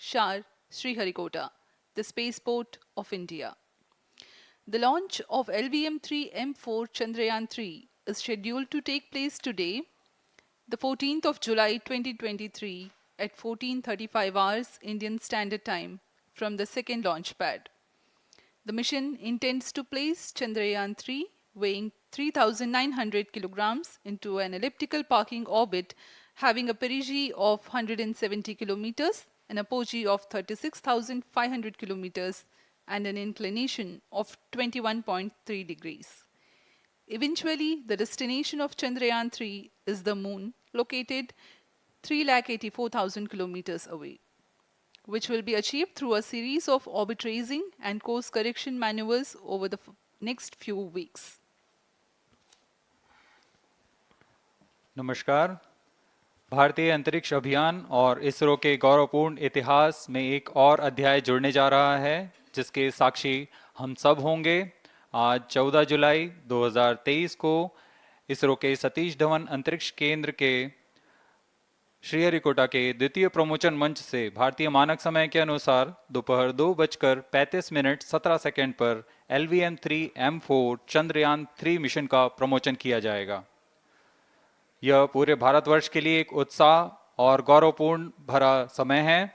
Shar, Sriharikota, the spaceport of India. The launch of LVM-3M4 Chandrayaan 3 is scheduled to take place today, the 14th of July 2023 at 14:35 hours Indian Standard Time from the second launch pad. The mission intends to place Chandrayaan 3, weighing 3,900 kilograms, into an elliptical parking orbit having a perigee of 170 kilometers, an apogee of 36,500 kilometers, and an inclination of 21.3 degrees. Eventually, the destination of Chandrayaan 3 is the moon, located 384,000 kilometers away, which will be achieved through a series of orbit raising and course correction maneuvers over the next few weeks. नमस्कार। भारतीय अंतरिक्ष अभियान और इसरो के गौरवपूर्ण इतिहास में एक और अध्याय जुड़ने जा रहा है, जिसके साक्षी हम सब होंगे। आज 14 जुलाई 2023 को इसरो के सतीश धवन अंतरिक्ष केंद्र के श्रीहरिकोटा के द्वितीय प्रमोचन मंच से भारतीय मानक समय के अनुसार दोपहर 2:35:17 पर LVM-3M4 चंद्रयान 3 मिशन का प्रमोचन किया जाएगा। यह पूरे भारतवर्ष के लिए एक उत्साह और गौरवपूर्ण भरा समय है।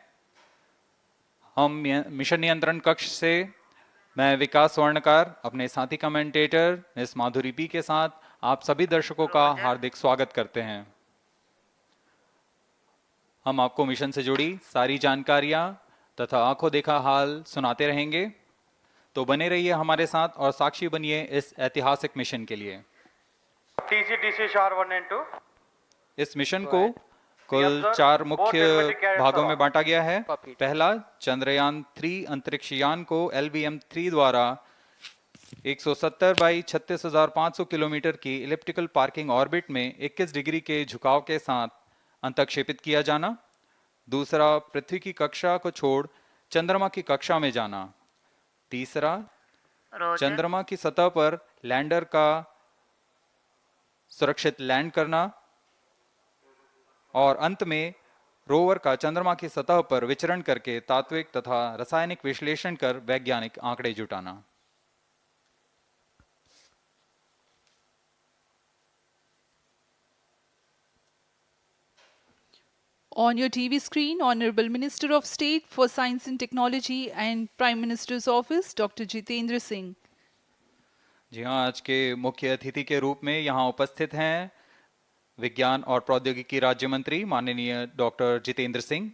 हम मिशन नियंत्रण कक्ष से मैं विकास स्वर्णकार, अपने साथी कमेंटेटर मिस माधुरी पी के साथ आप सभी दर्शकों का हार्दिक स्वागत करते हैं। हम आपको मिशन से जुड़ी सारी जानकारियां तथा आंखों देखा हाल सुनाते रहेंगे, तो बने रहिए हमारे साथ और साक्षी बनिए इस ऐतिहासिक मिशन के लिए। TC शार 1 and 2। इस मिशन को कुल 4 मुख्य भागों में बांटा गया है। पहला, चंद्रयान 3 अंतरिक्ष यान को LVM-3 द्वारा 170 बाई 36,500 किलोमीटर की इलिप्टिकल पार्किंग ऑर्बिट में 21 डिग्री के झुकाव के साथ अंतक्षेपित किया जाना। दूसरा, पृथ्वी की कक्षा को छोड़ चंद्रमा की कक्षा में जाना। तीसरा, चंद्रमा की सतह पर लैंडर का सुरक्षित लैंड करना। और अंत में रोवर का चंद्रमा की सतह पर विचरण करके तात्विक तथा रासायनिक विश्लेषण कर वैज्ञानिक आंकड़े जुटाना। On your TV screen, Honorable Minister of State for Science and Technology and Prime Minister's Office, Dr. Jitendra Singh. जी हाँ, आज के मुख्य अतिथि के रूप में यहाँ उपस्थित हैं विज्ञान और प्रौद्योगिकी राज्य मंत्री माननीय doctor Jitendra Singh.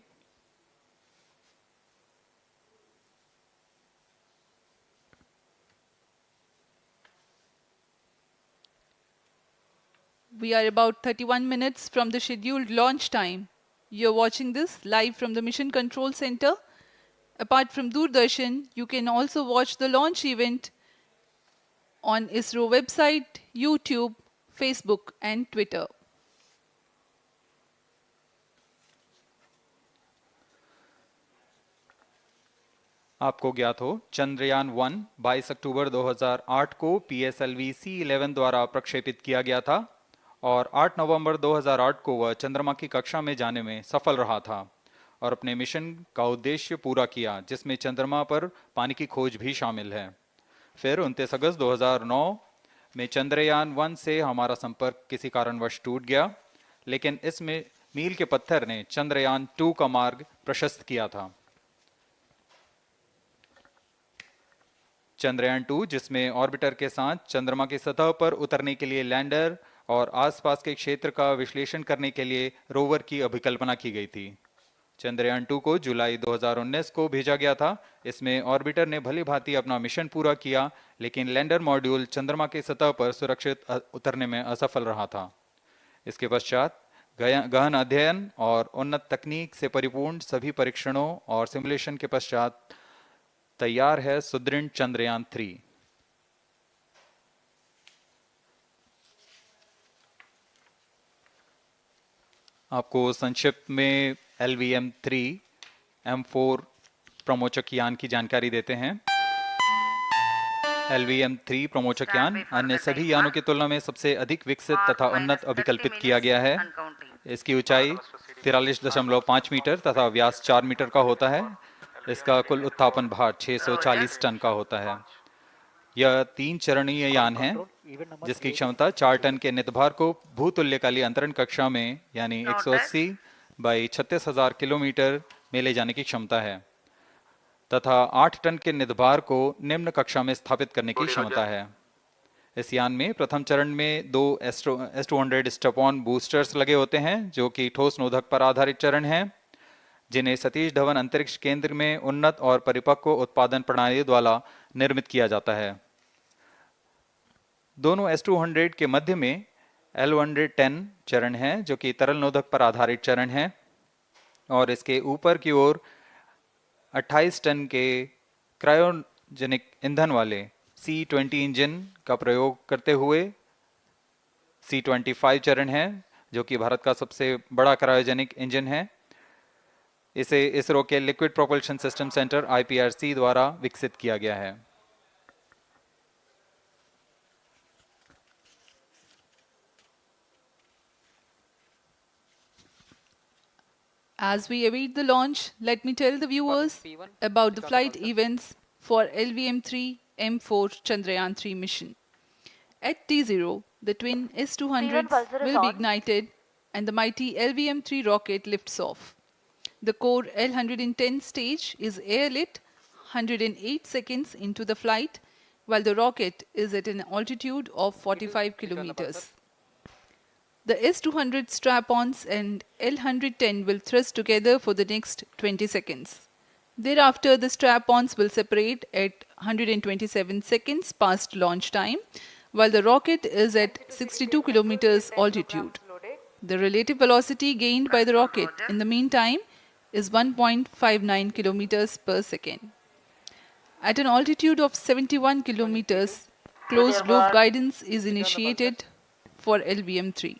We are about 31 minutes from the scheduled launch time. You're watching this live from the Mission Control Center. Apart from Doordarshan, you can also watch the launch event on ISRO website, YouTube, Facebook and Twitter. आपको ज्ञात हो, चंद्रयान 1 22 अक्टूबर 2008 को PSLV C11 द्वारा प्रक्षेपित किया गया था और 8 नवंबर 2008 को वह चंद्रमा की कक्षा में जाने में सफल रहा था और अपने मिशन का उद्देश्य पूरा किया, जिसमें चंद्रमा पर पानी की खोज भी शामिल है। फिर 29 अगस्त 2009 में चंद्रयान 1 से हमारा संपर्क किसी कारणवश टूट गया, लेकिन इसमें मील के पत्थर ने चंद्रयान 2 का मार्ग प्रशस्त किया था। चंद्रयान 2, जिसमें ऑर्बिटर के साथ चंद्रमा की सतह पर उतरने के लिए लैंडर और आसपास के क्षेत्र का विश्लेषण करने के लिए रोवर की अभिकल्पना की गई थी। चंद्रयान 2 को जुलाई 2019 को भेजा गया था। इसमें ऑर्बिटर ने भली भांति अपना मिशन पूरा किया, लेकिन लैंडर मॉड्यूल चंद्रमा की सतह पर सुरक्षित उतरने में असफल रहा था। इसके पश्चात गहन अध्ययन और उन्नत तकनीक से परिपूर्ण सभी परीक्षणों और सिमुलेशन के पश्चात तैयार है सुदृढ़ चंद्रयान 3। आपको संक्षिप्त में LVM-3M4 प्रमोचक यान की जानकारी देते हैं। LVM-3 प्रमोचक यान अन्य सभी यानों की तुलना में सबसे अधिक विकसित तथा उन्नत अभिकल्पित किया गया है। इसकी ऊंचाई 43.5 मीटर तथा व्यास 4 मीटर का होता है। इसका कुल उत्थापन भार 640 टन का होता है। यह 3 चरणीय यान है जिसकी क्षमता 4 टन के नितभार को भूतुल्यकाली अंतरण कक्षा में यानी 180 बाई 36,000 किलोमीटर में ले जाने की क्षमता है तथा 8 टन के नितभार को निम्न कक्षा में स्थापित करने की क्षमता है। इस यान में प्रथम चरण में 2 S-200 स्टेप-ऑन बूस्टर्स लगे होते हैं जो कि ठोस नोदक पर आधारित चरण हैं, जिन्हें सतीश धवन अंतरिक्ष केंद्र में उन्नत और परिपक्व उत्पादन प्रणाली द्वारा निर्मित किया जाता है। दोनों S-200 के मध्य में L-110 चरण है जो कि तरल नोदक पर आधारित चरण है और इसके ऊपर की ओर 28 टन के क्रायोजेनिक ईंधन वाले C-20 इंजन का प्रयोग करते हुए C-25 चरण है जो कि भारत का सबसे बड़ा क्रायोजेनिक इंजन है। इसे इसरो के liquid propulsion system centre IPRC द्वारा विकसित किया गया है। As we await the launch, let me tell the viewers about the flight events for LVM-3 M4 Chandrayaan 3 mission. At T0, the twin S-200s will be ignited and the mighty LVM-3 rocket lifts off. The core L-110 stage is airlit 108 seconds into the flight, while the rocket is at an altitude of 45 kilometers. The S-200 strap-ons and L-110 will thrust together for the next 20 seconds. Thereafter, the strap-ons will separate at 127 seconds past launch time, while the rocket is at 62 kilometers altitude. The relative velocity gained by the rocket in the meantime is 1.59 kilometers per second. At an altitude of 71 kilometers, closed loop guidance is initiated for LVM-3.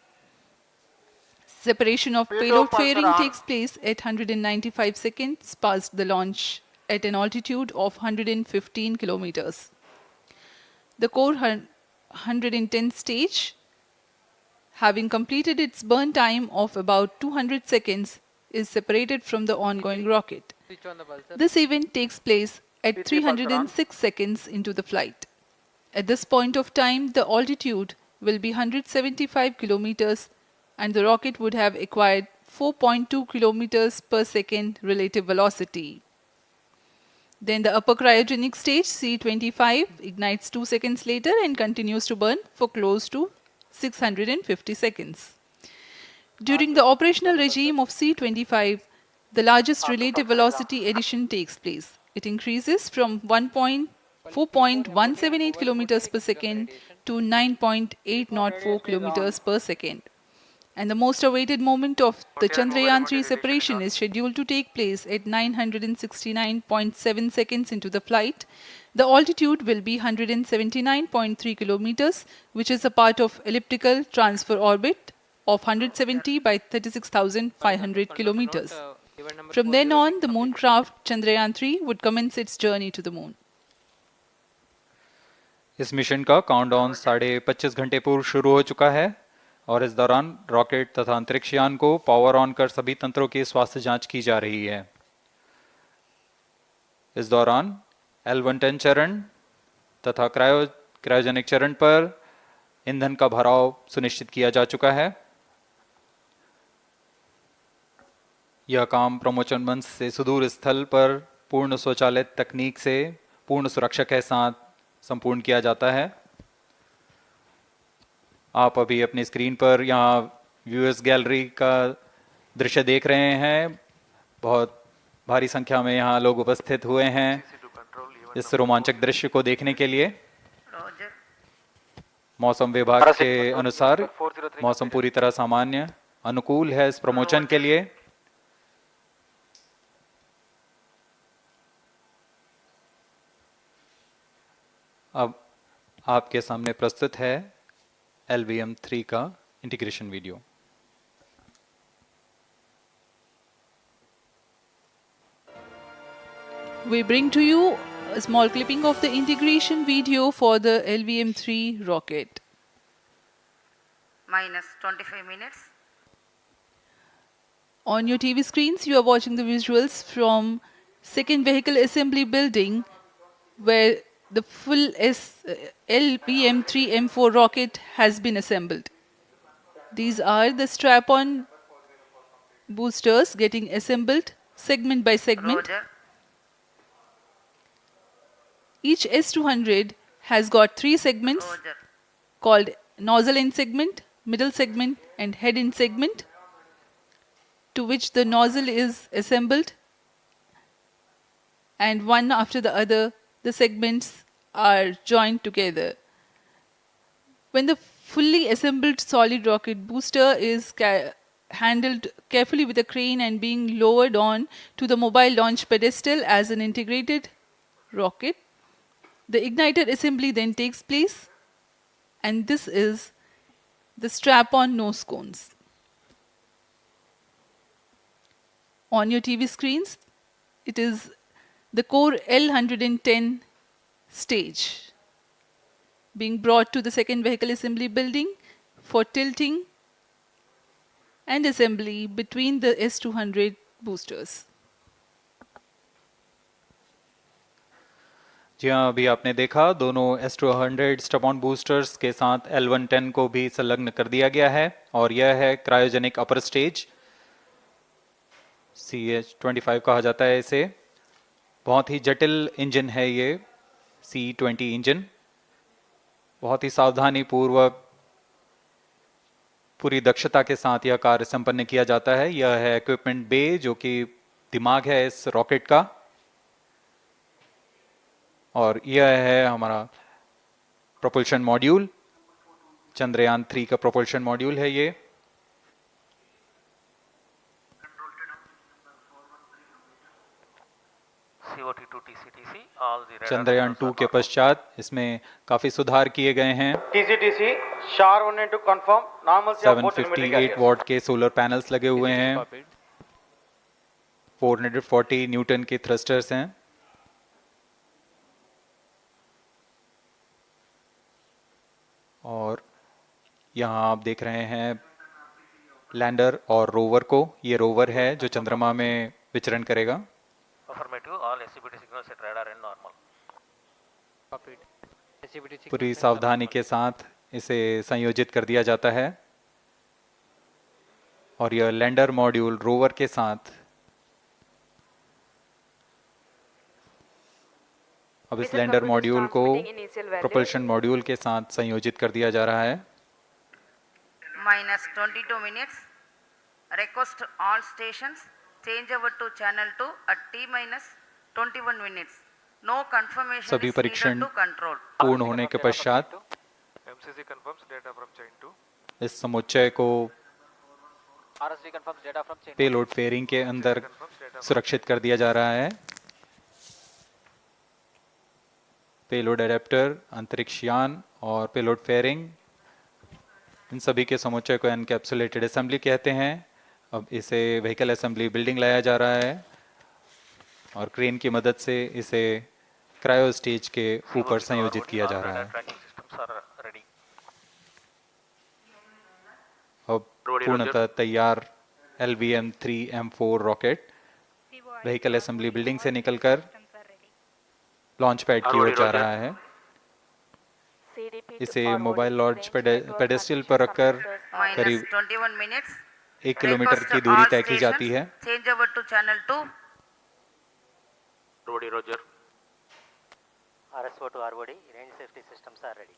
Separation of payload fairing takes place at 195 seconds past the launch at an altitude of 115 kilometers. The core 110 stage, having completed its burn time of about 200 seconds, is separated from the ongoing rocket. This event takes place at 306 seconds into the flight. At this point of time, the altitude will be 175 kilometers and the rocket would have acquired 4.2 kilometers per second relative velocity. Then the upper cryogenic stage C-25 ignites 2 seconds later and continues to burn for close to 650 seconds. During the operational regime of C-25, the largest relative velocity addition takes place. It increases from 4.178 kilometers per second to 9.804 kilometers per second. And the most awaited moment of the Chandrayaan 3 separation is scheduled to take place at 969.7 seconds into the flight. The altitude will be 179.3 kilometers, which is a part of elliptical transfer orbit of 170 by 36,500 kilometers. From then on, the moon craft Chandrayaan 3 would commence its journey to the moon. इस mission का countdown 25.5 घंटे पूर्व शुरू हो चुका है और इस दौरान रॉकेट तथा अंतरिक्ष यान को पावर ऑन कर सभी तंत्रों की स्वास्थ्य जांच की जा रही है। इस दौरान L-110 चरण तथा क्रायोजेनिक चरण पर ईंधन का भराव सुनिश्चित किया जा चुका है। यह काम प्रमोशन मंच से सुदूर स्थल पर पूर्ण स्वचालित तकनीक से पूर्ण सुरक्षा के साथ संपूर्ण किया जाता है। आप अभी अपनी स्क्रीन पर यहाँ व्यूअर्स गैलरी का दृश्य देख रहे हैं। बहुत भारी संख्या में यहाँ लोग उपस्थित हुए हैं इस रोमांचक दृश्य को देखने के लिए। मौसम विभाग के अनुसार मौसम पूरी तरह सामान्य अनुकूल है इस प्रमोशन के लिए। अब आपके सामने प्रस्तुत है LVM-3 का integration video. We bring to you a small clipping of the integration video for the LVM-3 rocket. Minus 25 minutes. On your TV screens, you are watching the visuals from second vehicle assembly building where the full LVM-3M4 rocket has been assembled. These are the strap-on boosters getting assembled segment by segment. Roger. Each S200 has got 3 segments Roger. called nozzle end segment, middle segment and head end segment, to which the nozzle is assembled, and one after the other the segments are joined together. When the fully assembled solid rocket booster is handled carefully with a crane and being lowered on to the mobile launch pedestal as an integrated rocket, the igniter assembly then takes place, and this is the strap-on nose cones. On your TV screens, it is the core L110 stage being brought to the second vehicle assembly building for tilting and assembly between the S200 boosters. जी हाँ, अभी आपने देखा दोनों S200 stub-on boosters के साथ L110 को भी संलग्न कर दिया गया है और यह है क्रायोजेनिक अपर स्टेज, CH-25 कहा जाता है इसे। बहुत ही जटिल इंजन है ये C-20 इंजन। बहुत ही सावधानी पूर्वक पूरी दक्षता के साथ यह कार्य संपन्न किया जाता है। यह है इक्विपमेंट बे जो कि दिमाग है इस रॉकेट का, और यह है हमारा प्रोपल्शन मॉड्यूल, चंद्रयान 3 का प्रोपल्शन मॉड्यूल है ये। चंद्रयान 2 के पश्चात इसमें काफी सुधार किए गए हैं। TCTC SHAR 1 and 2 confirm normalcy of both 758 what के सोलर पैनल्स लगे हुए हैं, 440 न्यूटन के थ्रस्टर्स हैं। और यहाँ आप देख रहे हैं लैंडर और रोवर को। ये रोवर है जो चंद्रमा में विचरण करेगा। पूरी सावधानी के साथ इसे संयोजित कर दिया जाता है और यह लैंडर मॉड्यूल रोवर के साथ अब इस लैंडर मॉड्यूल को प्रोपल्शन मॉड्यूल के साथ संयोजित कर दिया जा रहा है। -22 minutes. Request all stations change over to channel 2 at T-21 minutes. No confirmation सभी is परीक्षण needed to control. पूर्ण होने के पश्चात MCC confirms data from chain 2. इस समुच्चय को RSV confirms data from chain. Payload fairing के अंदर सुरक्षित कर दिया जा रहा है। पेलोड एडेप्टर, अंतरिक्ष यान और पेलोड फेयरिंग, इन सभी के समुच्चय को एनकैप्सुलेटेड असेंबली कहते हैं। अब इसे व्हीकल असेंबली बिल्डिंग लाया जा रहा है और क्रेन की मदद से इसे क्रायो स्टेज के ऊपर संयोजित किया जा रहा है। अब पूर्णतः तैयार LVM-3M4 rocket vehicle assembly building से निकलकर लॉन्च पैड की ओर जा रहा है। इसे मोबाइल लॉन्च पेडेस्टल पर रखकर करीब -21 minutes. 1 किलोमीटर Request की दूरी all तय की जाती है। stations change over to channel 2. Rodi Roger. RSO to ROD, range safety systems are ready.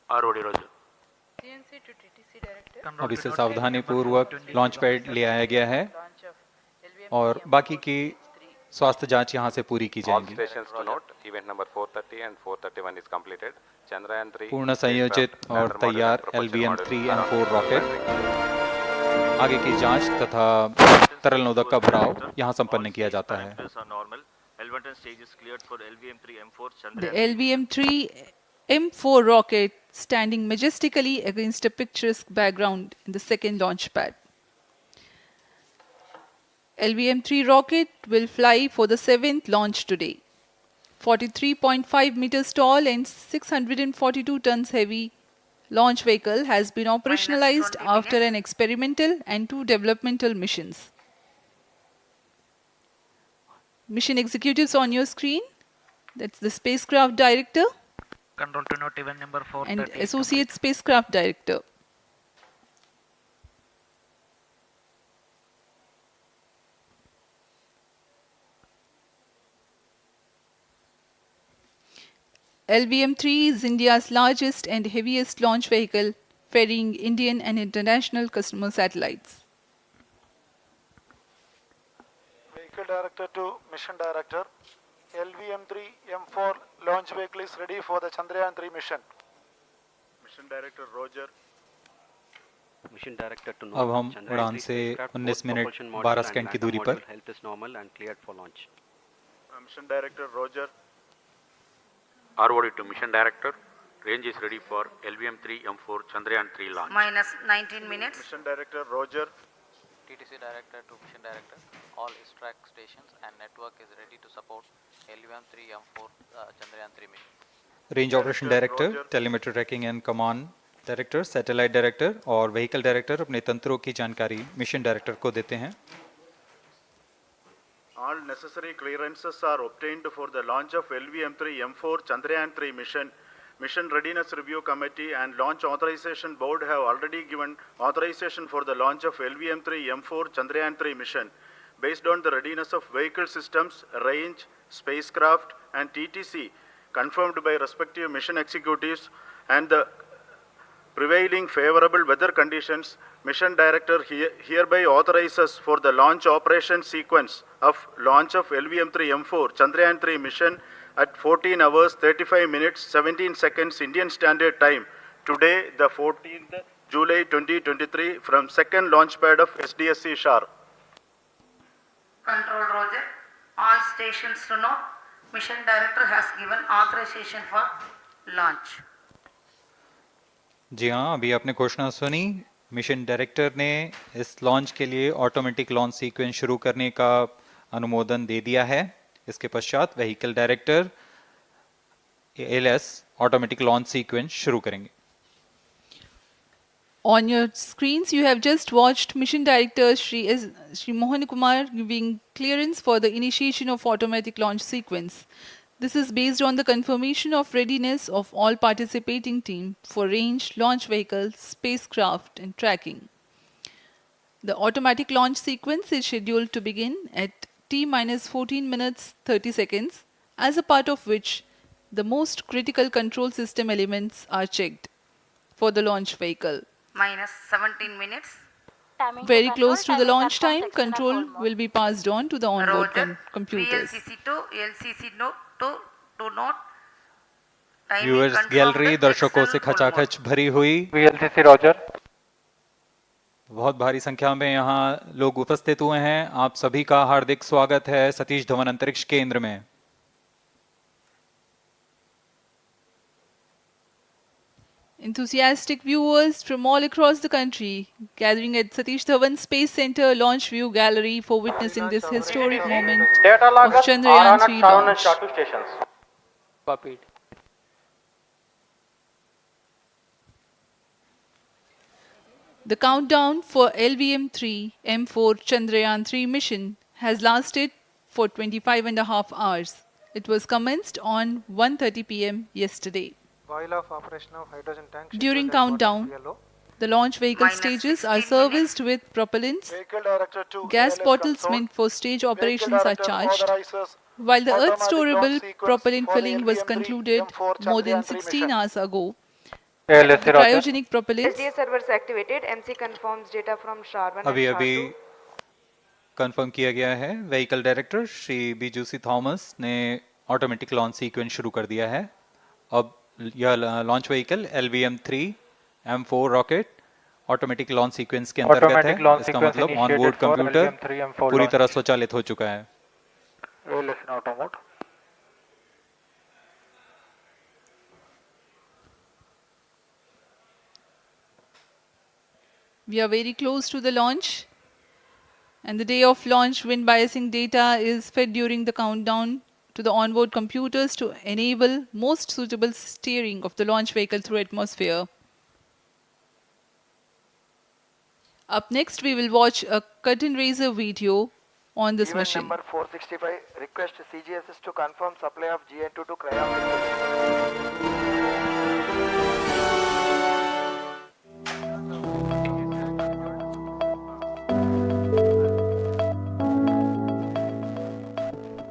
Rodi Roger. GNC to TTC director. अब इसे सावधानी पूर्वक लॉन्च पैड ले आया गया है और बाकी की स्वास्थ्य जांच यहां से पूरी की All जाएगी। stations to note, event number 430 and 431 is completed. Chandrayaan 3 पूर्ण संयोजित और तैयार LVM-3M4 रॉकेट आगे की जांच तथा तरल नोदक का भराव यहां संपन्न किया जाता है। The LVM-3M4 rocket standing majestically against a picturesque background in the second launch pad. LVM-3 rocket will fly for the 7th launch today. 43.5 meters tall and 642 tons heavy, Launch vehicle has been operationalized 20 after minutes. an experimental and 2 developmental missions. Mission executives on your screen. That's the spacecraft director Control to note event number 430 and is associate complete. spacecraft director. LVM-3 is India's largest and heaviest launch vehicle, ferrying Indian and international customer satellites. Vehicle Director to Mission Director. LVM-3 M4 launch vehicle is ready for the Chandrayaan-3 mission. Mission Director Roger. Mission Director to अब हम उड़ान से 19 minute 12 second की दूरी पर health is normal and cleared for launch. Mission Director Roger. ROD to Mission Director. Range is ready for LVM-3 M4 Chandrayaan-3 launch. Minus 19 minutes. Mission Director Roger. TTC Director to Mission Director. All track stations and network is ready to support LVM-3 M4 Chandrayaan-3 mission. Range operation director, telemetry tracking and command director, satellite director और vehicle director अपने तंत्रों की जानकारी mission director को देते हैं. All necessary clearances are obtained for the launch of LVM-3 M4 Chandrayaan-3 mission. Mission Readiness Review Committee and Launch Authorization Board have already given authorization for the launch of LVM-3 M4 Chandrayaan-3 mission. Based on the readiness of vehicle systems, range, spacecraft and TTC confirmed by respective mission executives and the prevailing favorable weather conditions, Mission Director hereby authorizes for the launch operation sequence of launch of LVM-3 M4 Chandrayaan-3 mission at 14 hours 35 minutes 17 seconds Indian Standard Time today, the 14th July 2023 from second launch pad of SDSC Shar. Control Roger. All stations to know. Mission Director has given authorization for launch. जी हाँ, अभी आपने घोषणा सुनी. Mission director ने इस launch के लिए automatic launch sequence शुरू करने का अनुमोदन दे दिया है. इसके पश्चात vehicle director LS automatic launch sequence शुरू करेंगे. On your screens, you have just watched Mission Director Shri Mohan Kumar giving clearance for the initiation of automatic launch sequence. This is based on the confirmation of readiness of all participating team for range, launch vehicle, spacecraft and tracking. The automatic launch sequence is scheduled to begin at T-14 minutes 30 seconds, as a part of which the most critical control system elements are checked for the launch vehicle. Minus 17 minutes. Very close to the launch time, control will be passed on to the onboard Roger. computers. VLCC to LCC note to note. Timing viewers confirmed gallery with दर्शकों से external full खचाखच भरी हुई. VLCC Roger. बहुत भारी संख्या में यहाँ लोग उपस्थित हुए हैं. आप सभी का हार्दिक स्वागत है सतीश धवन अंतरिक्ष केंद्र में. Enthusiastic viewers from all across the country gathering at Satish Dhawan Space Center Launch View Gallery for witnessing this historic moment Data of loggers are Chandrayaan on at 3 Sharon and launch. Shatu stations. Copied. The countdown for LVM-3 M4 Chandrayaan 3 mission has lasted for 25.5 hours. It was commenced on 1:30 p.m. yesterday. While of operation of hydrogen tank. During countdown, the launch vehicle Minus stages 16 are minutes. serviced with propellants. Vehicle Director to Gas ALS bottles console. meant for stage Vehicle operations are Director charged, authorizes while the Earth automatic launch storable sequence propellant for the filling was LVM-3 concluded M4 more than Chandrayaan 3 16 mission. hours ago. ALS The Roger. cryogenic propellants SDA servers activated. MC confirms data from SHAR-1 अभी and अभी SHAR-2. Confirm किया गया है. Vehicle director Shri बीजूसी Thomas ने automatic launch sequence शुरू कर दिया है. अब यह launch vehicle LVM-3 M4 rocket automatic launch sequence के अंतर्गत है. Automatic launch इसका sequence मतलब initiated onboard for computer LVM-3 M4 पूरी launch. तरह स्वचालित हो चुका है. ALS in auto mode. We are very close to the launch, and the day of launch wind biasing data is fed during the countdown to the onboard computers to enable most suitable steering of the launch vehicle through atmosphere. Up next, we will watch a curtain raiser video on this Event mission. number 465, request CGSS to confirm supply of GN2 to cryogenic.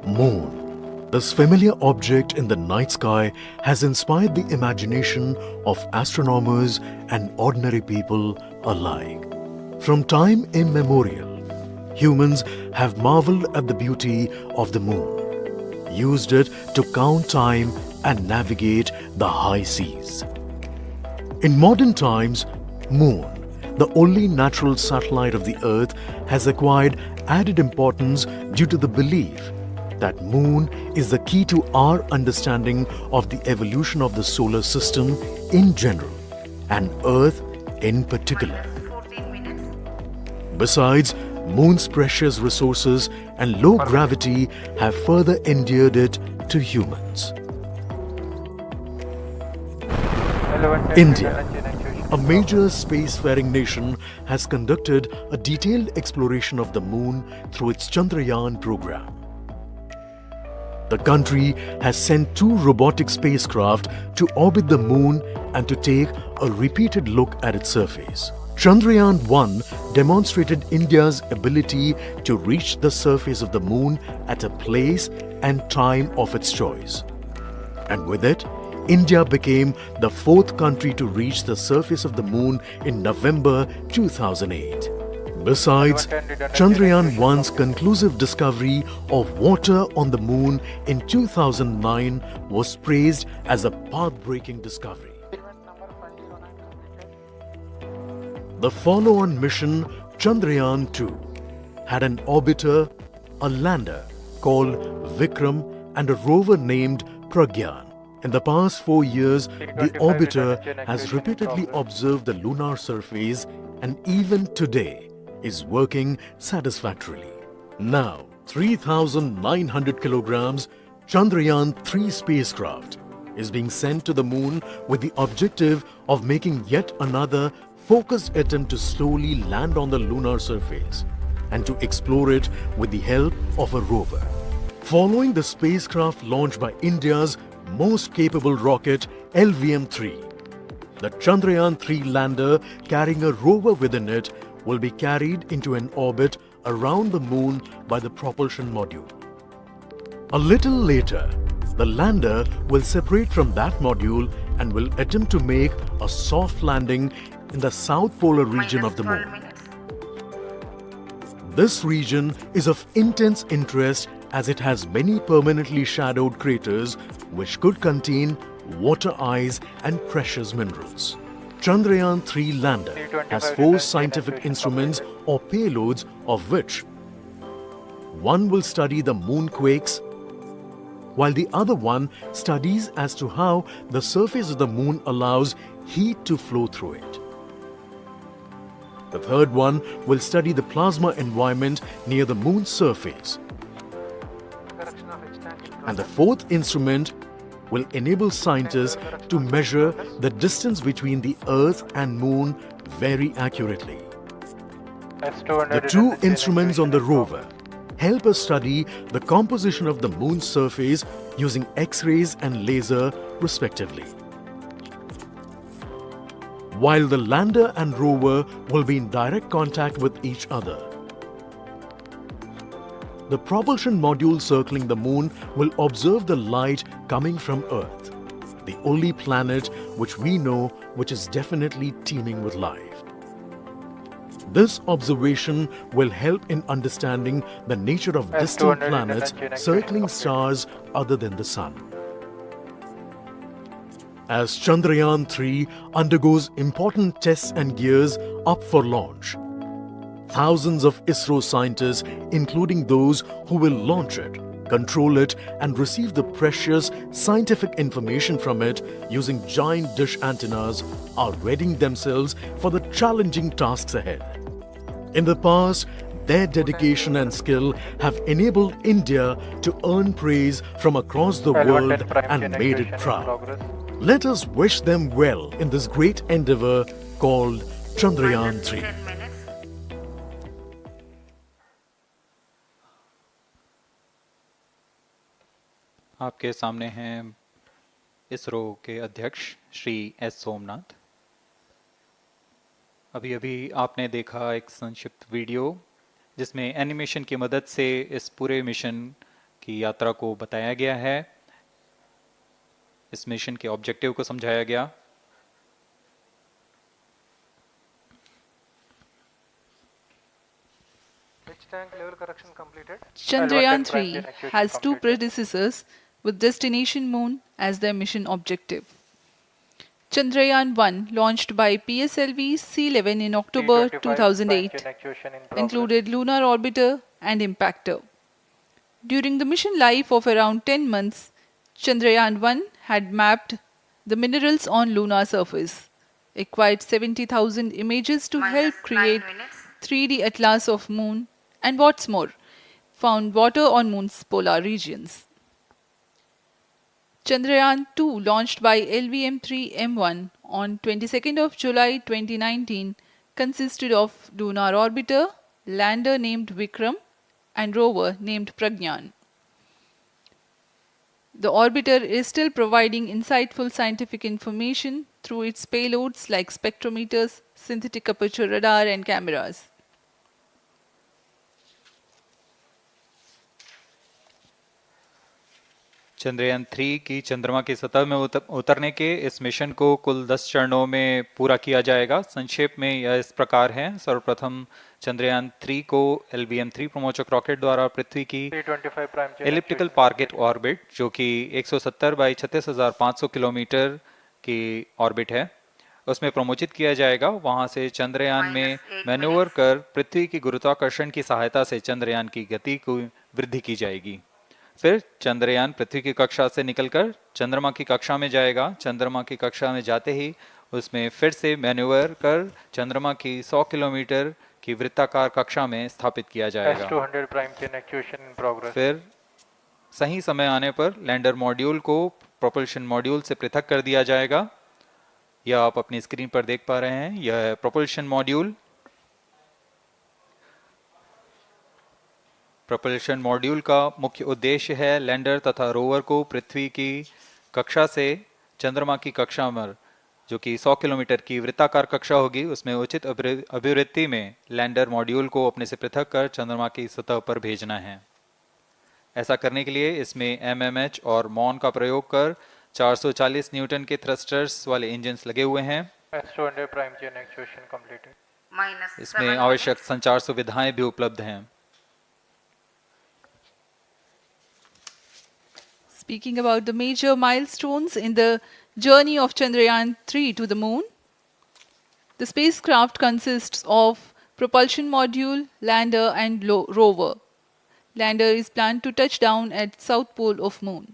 Moon. This familiar object in the night sky has inspired the imagination of astronomers and ordinary people alike. From time immemorial, humans have marveled at the beauty of the moon, used it to count time and navigate the high seas. In modern times, Moon, the only natural satellite of the Earth, has acquired added importance due to the belief that Moon is the key to our understanding of the evolution of the solar system in general and Earth in particular. Besides, Moon's precious resources and low gravity have further endeared it to humans. India, a major spacefaring nation, has conducted a detailed exploration of the Moon through its Chandrayaan program. The country has sent 2 robotic spacecraft to orbit the Moon and to take a repeated look at its surface. Chandrayaan-1 demonstrated India's ability to reach the surface of the Moon at a place and time of its choice. And with it, India became the 4th country to reach the surface of the Moon in November 2008. Besides, Chandrayaan-1's conclusive discovery of water on the Moon in 2009 was praised as a path-breaking discovery. The follow-on mission, Chandrayaan-2, had an orbiter, a lander called Vikram, and a rover named Pragyan. In the past 4 years, the orbiter has repeatedly observed the lunar surface and even today is working satisfactorily. Now, 3,900 kilograms Chandrayaan-3 spacecraft is being sent to the Moon with the objective of making yet another focused attempt to slowly land on the lunar surface and to explore it with the help of a rover. Following the spacecraft launched by India's most capable rocket, LVM-3, the Chandrayaan-3 lander carrying a rover within it will be carried into an orbit around the Moon by the propulsion module. A little later, the lander will separate from that module and will attempt to make a soft landing in the south polar region of the Moon. This region is of intense interest as it has many permanently shadowed craters which could contain water ice and precious minerals. Chandrayaan-3 lander has 4 scientific instruments or payloads, of which one will study the moonquakes, while the other one studies as to how the surface of the Moon allows heat to flow through it. The third one will study the plasma environment near the Moon's surface. And the 4th instrument will enable scientists to measure the distance between the Earth and Moon very accurately. The 2 instruments on the rover help us study the composition of the Moon's surface using X-rays and laser respectively. While the lander and rover will be in direct contact with each other, the propulsion module circling the Moon will observe the light coming from Earth, the only planet which we know which is definitely teeming with life. This observation will help in understanding the nature of distant planets circling stars other than the Sun. As Chandrayaan-3 undergoes important tests and gears up for launch, thousands of ISRO scientists, including those who will launch it, control it, and receive the precious scientific information from it using giant dish antennas, are readying themselves for the challenging tasks ahead. In the past, their dedication and skill have enabled India to earn praise from across the world and made it proud. Let us wish them well in this great endeavor called Chandrayaan-3. आपके सामने हैं इसरो के अध्यक्ष Shri S Somnath. अभी अभी आपने देखा एक संक्षिप्त वीडियो जिसमें एनिमेशन की मदद से इस पूरे मिशन की यात्रा को बताया गया है, इस मिशन के ऑब्जेक्टिव को समझाया गया। Which tank level correction completed? Chandrayaan 3 has two predecessors with destination moon as their mission objective. Chandrayaan 1, launched by PSLV C-11 in October 2008, included lunar orbiter and impactor. During the mission life of around 10 months, Chandrayaan 1 had mapped the minerals on lunar surface, acquired 70,000 images to help create 3D atlas of moon, and what's more, found water on moon's polar regions. Chandrayaan 2, launched by LVM-3 M1 on 22nd of July 2019, consisted of lunar orbiter, lander named Vikram, and rover named Pragyan. The orbiter is still providing insightful scientific information through its payloads like spectrometers, synthetic aperture radar, and cameras. Chandrayaan 3 की चंद्रमा की सतह में उतरने के इस mission को कुल 10 चरणों में पूरा किया जाएगा। संक्षेप में यह इस प्रकार है। सर्वप्रथम चंद्रयान 3 को LVM-3 प्रमोचक रॉकेट द्वारा पृथ्वी की एलिप्टिकल टारगेट ऑर्बिट, जो कि 170 बाई 36,500 किलोमीटर की ऑर्बिट है, उसमें प्रमोचित किया जाएगा। वहां से चंद्रयान में मैन्यूवर कर पृथ्वी की गुरुत्वाकर्षण की सहायता से चंद्रयान की गति को वृद्धि की जाएगी। फिर चंद्रयान पृथ्वी की कक्षा से निकलकर चंद्रमा की कक्षा में जाएगा। चंद्रमा की कक्षा में जाते ही उसमें फिर से मैन्यूवर कर चंद्रमा की 100 किलोमीटर की वृत्ताकार कक्षा में स्थापित किया जाएगा। फिर सही समय आने पर लैंडर मॉड्यूल को प्रोपल्शन मॉड्यूल से पृथक कर दिया जाएगा। यह आप अपनी स्क्रीन पर देख पा रहे हैं, यह है प्रोपल्शन मॉड्यूल। प्रोपल्शन मॉड्यूल का मुख्य उद्देश्य है लैंडर तथा रोवर को पृथ्वी की कक्षा से चंद्रमा की कक्षा में, जो कि 100 किलोमीटर की वृत्ताकार कक्षा होगी, उसमें उचित अभिवृत्ति में लैंडर मॉड्यूल को अपने से पृथक कर चंद्रमा की सतह पर भेजना है। ऐसा करने के लिए इसमें MMH और मॉन का प्रयोग कर 440 न्यूटन के थ्रस्टर्स वाले इंजन्स लगे हुए हैं। इसमें आवश्यक संचार सुविधाएं भी उपलब्ध हैं। Speaking about the major milestones in the journey of Chandrayaan 3 to the moon, the spacecraft consists of propulsion module, lander, and rover. Lander is planned to touch down at south pole of moon.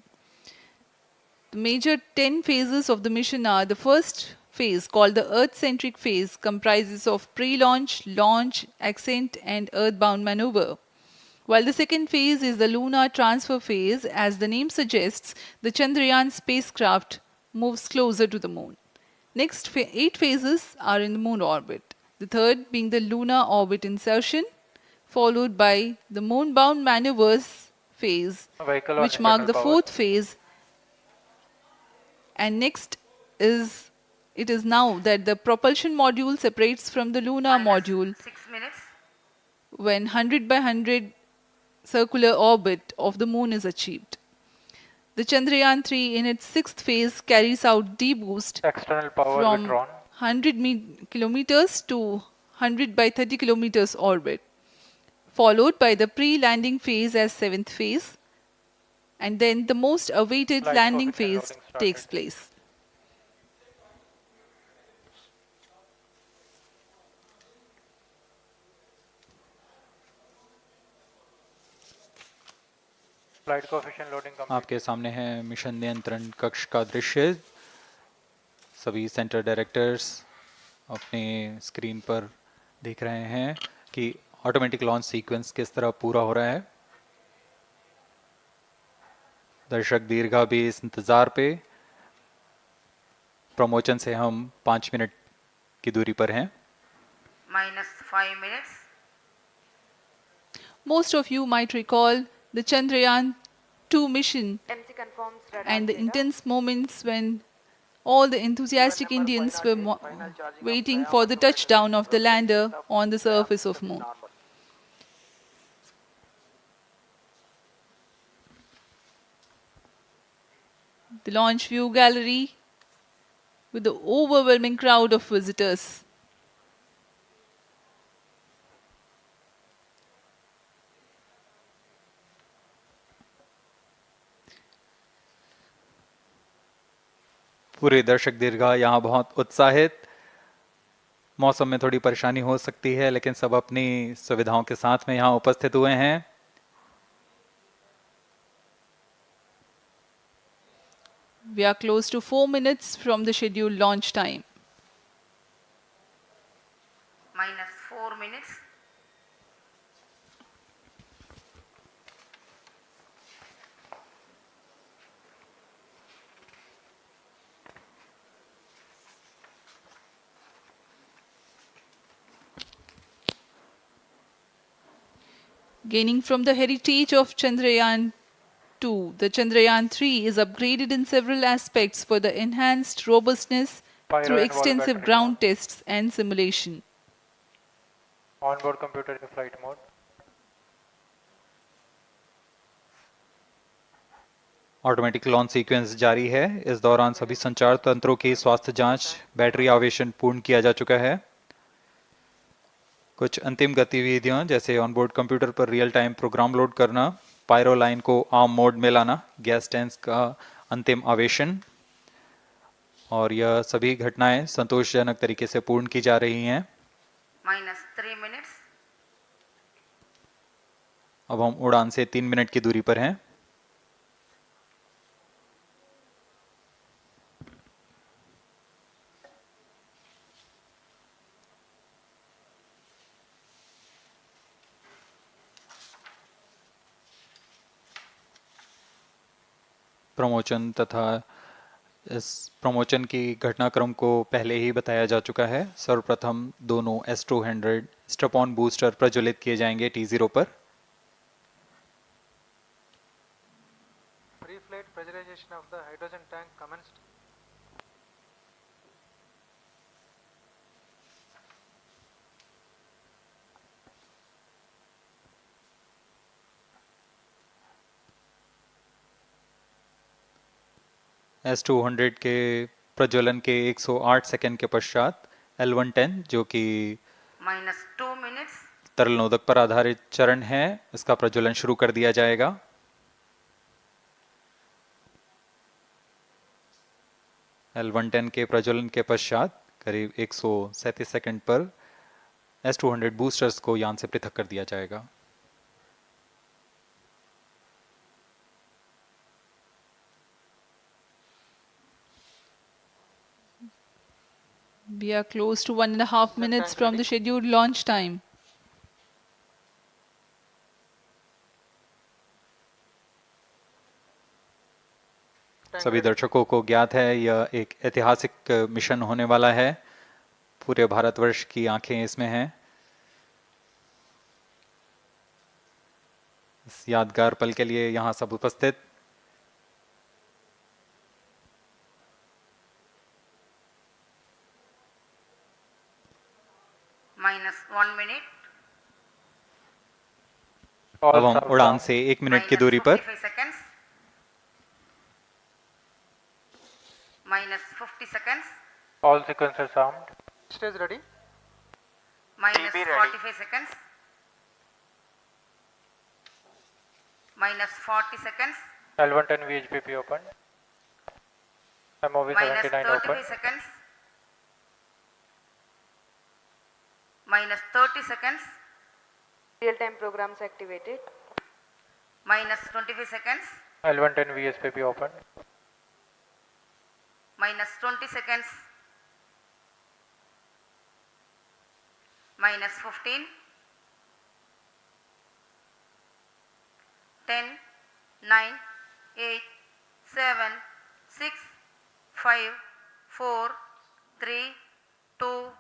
The major 10 phases of the mission are: the first phase, called the Earth-centric phase, comprises of pre-launch, launch, ascent, and earthbound maneuver. While the second phase is the lunar transfer phase, as the name suggests, the Chandrayaan spacecraft moves closer to the moon. Next 8 phases are in the moon orbit, the third being the lunar orbit insertion, followed by the moon-bound maneuvers phase, which mark the fourth phase. And next it is now that the propulsion module separates from the lunar module when 100 by 100 circular orbit of the moon is achieved. The Chandrayaan 3 in its sixth phase carries out D-boost from 100 kilometers to 100 by 30 kilometers orbit, followed by the pre-landing phase as seventh phase, and then the most awaited landing phase takes place. आपके सामने है mission नियंत्रण कक्ष का दृश्य। सभी centre directors अपने screen पर देख रहे हैं कि ऑटोमेटिक लॉन्च सीक्वेंस किस तरह पूरा हो रहा है। दर्शक दीर्घा भी इस इंतजार पे। प्रमोशन से हम 5 मिनट की दूरी पर हैं। -5 minutes. Most of you might recall the Chandrayaan 2 mission MC confirms radar and the data. intense moments when all the enthusiastic Number Indians were 508, final charging of waiting Triumph for the 2 touchdown of the rotating lander of on the Triumph surface of system Moon. normal. The launch view gallery with the overwhelming crowd of visitors. पूरे दर्शक दीर्घा यहाँ बहुत उत्साहित। मौसम में थोड़ी परेशानी हो सकती है, लेकिन सब अपनी सुविधाओं के साथ में यहाँ उपस्थित हुए हैं। We are close to 4 minutes from the scheduled launch time. minus 4 minutes. Gaining from the heritage of Chandrayaan 2, the Chandrayaan 3 is upgraded in several aspects for the enhanced robustness through extensive ground tests and simulation. Onboard computer in flight mode. Automatic launch sequence जारी है। इस दौरान सभी संचार तंत्रों की स्वास्थ्य जांच, बैटरी आवेशन पूर्ण किया जा चुका है। कुछ अंतिम गतिविधियां जैसे ऑनबोर्ड कंप्यूटर पर रियल टाइम प्रोग्राम लोड करना, पायरो लाइन को आर्म मोड में लाना, गैस टैंक्स का अंतिम आवेशन, और यह सभी घटनाएं संतोषजनक तरीके से पूर्ण की जा रही हैं। minus 3 minutes. अब हम उड़ान से 3 मिनट की दूरी पर हैं। प्रमोशन तथा इस प्रमोशन की घटनाक्रम को पहले ही बताया जा चुका है। सर्वप्रथम दोनों S200 स्ट्रप-ऑन बूस्टर प्रज्वलित किए जाएंगे T0 पर। Pre-flight pressurization of the hydrogen tank commenced. S200 के प्रज्वलन के 108 सेकंड के पश्चात L110 जो कि minus 2 minutes. तरल नोदक पर आधारित चरण है, इसका प्रज्वलन शुरू कर दिया जाएगा। L110 के प्रज्वलन के पश्चात करीब 137 सेकंड पर S200 बूस्टर्स को यान से पृथक कर दिया जाएगा। We are close to 1.5 minutes from the scheduled launch time. सभी दर्शकों को ज्ञात है यह एक ऐतिहासिक मिशन होने वाला है। पूरे भारतवर्ष की आंखें इसमें हैं। इस यादगार पल के लिए यहाँ सब उपस्थित। minus 1 minute. अब हम उड़ान से 1 मिनट की दूरी पर -55 seconds. minus 50 seconds. All sequences armed. Stage ready. minus 45 seconds. minus 40 seconds. L110 VHPP open. MOV minus 79 35 open. seconds. minus 30 seconds. Real-time programs activated. minus 25 seconds. L110 VSPP open. minus 20 seconds. minus 15. 10, 9, 8, 7, 6, 5, 4, 3, 2,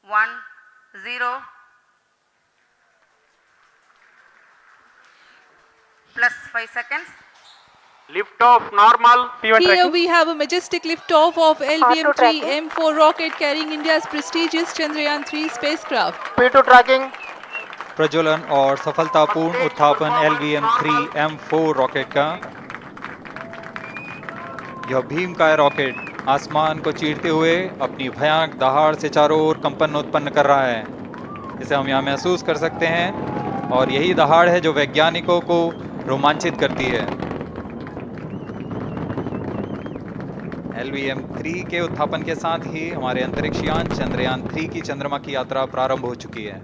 1, 0. Plus 5 seconds. Lift off normal. Here tracking. we have a majestic liftoff of LVM-3 M4 rocket carrying India's prestigious Chandrayaan-3 spacecraft. P2 tracking. प्रज्वलन और सफलतापूर्ण उत्थापन LVM-3 M4 rocket का। यह भीमकाय rocket आसमान को चीरते हुए अपनी भयानक दहाड़ से चारों ओर कंपन उत्पन्न कर रहा है। इसे हम यहाँ महसूस कर सकते हैं और यही दहाड़ है जो वैज्ञानिकों को रोमांचित करती है। LVM-3 के उत्थापन के साथ ही हमारे अंतरिक्ष यान चंद्रयान-3 की चंद्रमा की यात्रा प्रारंभ हो चुकी है।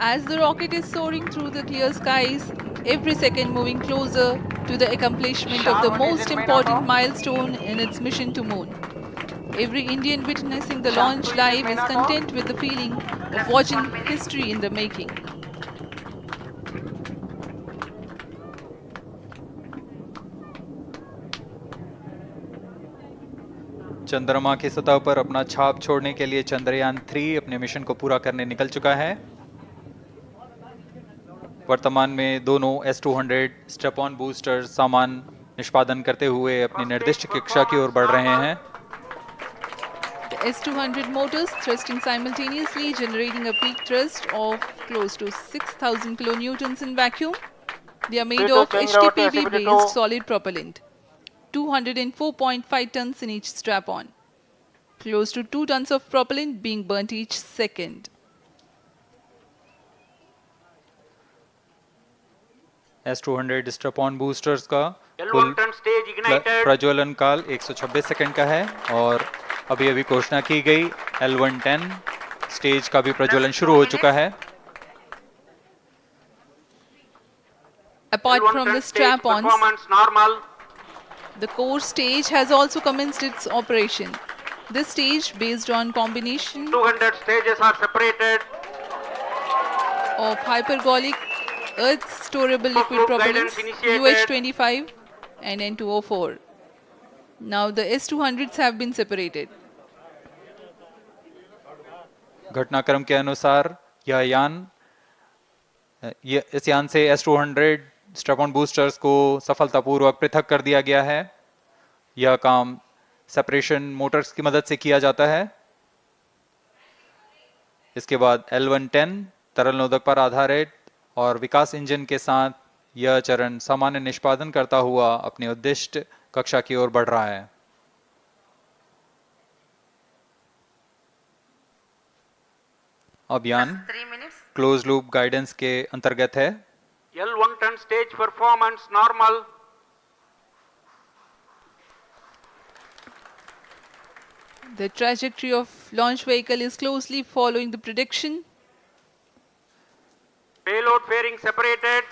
As the rocket is soaring through the clear skies, every second moving closer to the accomplishment of the most important milestone in its mission to moon. Every Indian witnessing the launch live is content with the feeling of watching history in the making. चंद्रमा की सतह पर अपना छाप छोड़ने के लिए चंद्रयान-3 अपने मिशन को पूरा करने निकल चुका है। वर्तमान में दोनों S-200 स्टेप-ऑन बूस्टर सामान निष्पादन करते हुए अपनी निर्दिष्ट कक्षा की ओर बढ़ रहे हैं। The S-200 motors thrusting simultaneously, generating a peak thrust of close to 6,000 kilonewtons in vacuum. They are made of HTPB-based solid propellant, 204.5 tons in each strap-on. Close to 2 tons of propellant being burnt each second. S-200 step-on boosters का कुल प्रज्वलन काल 126 second का है और अभी अभी घोषणा की गई L110 स्टेज का भी प्रज्वलन शुरू हो चुका है। Apart from the strap-ons, the core stage has also commenced its operation. This stage, based on combination 200 stages are separated. of hypergolic earth storable liquid propellants UH-25 and N2O4. Now the S-200s have been separated. घटनाक्रम के अनुसार इस यान से S-200 step-on boosters को सफलतापूर्वक पृथक कर दिया गया है। यह काम सेपरेशन मोटर्स की मदद से किया जाता है। इसके बाद L110 तरल नोदक पर आधारित और विकास इंजन के साथ यह चरण सामान्य निष्पादन करता हुआ अपनी उद्दिष्ट कक्षा की ओर बढ़ रहा है। अभियान क्लोज लूप गाइडेंस के अंतर्गत है। L110 stage performance normal. The trajectory of launch vehicle is closely following the prediction. Payload fairing separated.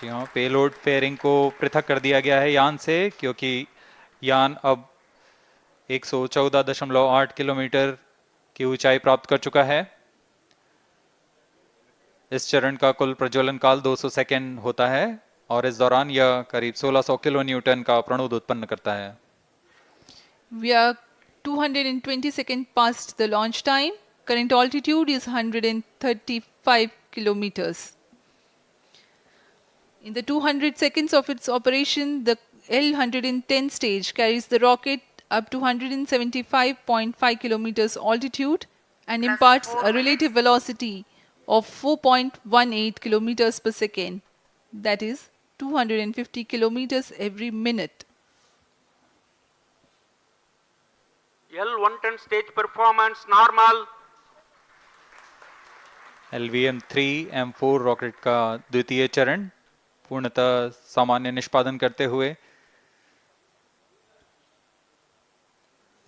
जी हाँ, पेलोड फेयरिंग को पृथक कर दिया गया है यान से, क्योंकि यान अब 114.8 किलोमीटर की ऊंचाई प्राप्त कर चुका है। इस चरण का कुल प्रज्वलन काल 200 सेकेंड होता है और इस दौरान यह करीब 1600 किलो न्यूटन का प्रणुद उत्पन्न करता है। We are 220 seconds past the launch time. Current altitude is 135 kilometers. In the 200 seconds of its operation, the L110 stage carries the rocket up to 175.5 kilometers altitude and imparts a relative velocity of 4.18 kilometers per second, that is 250 kilometers every minute. L110 stage performance normal. LVM-3 M4 rocket का द्वितीय चरण पूर्णतः सामान्य निष्पादन करते हुए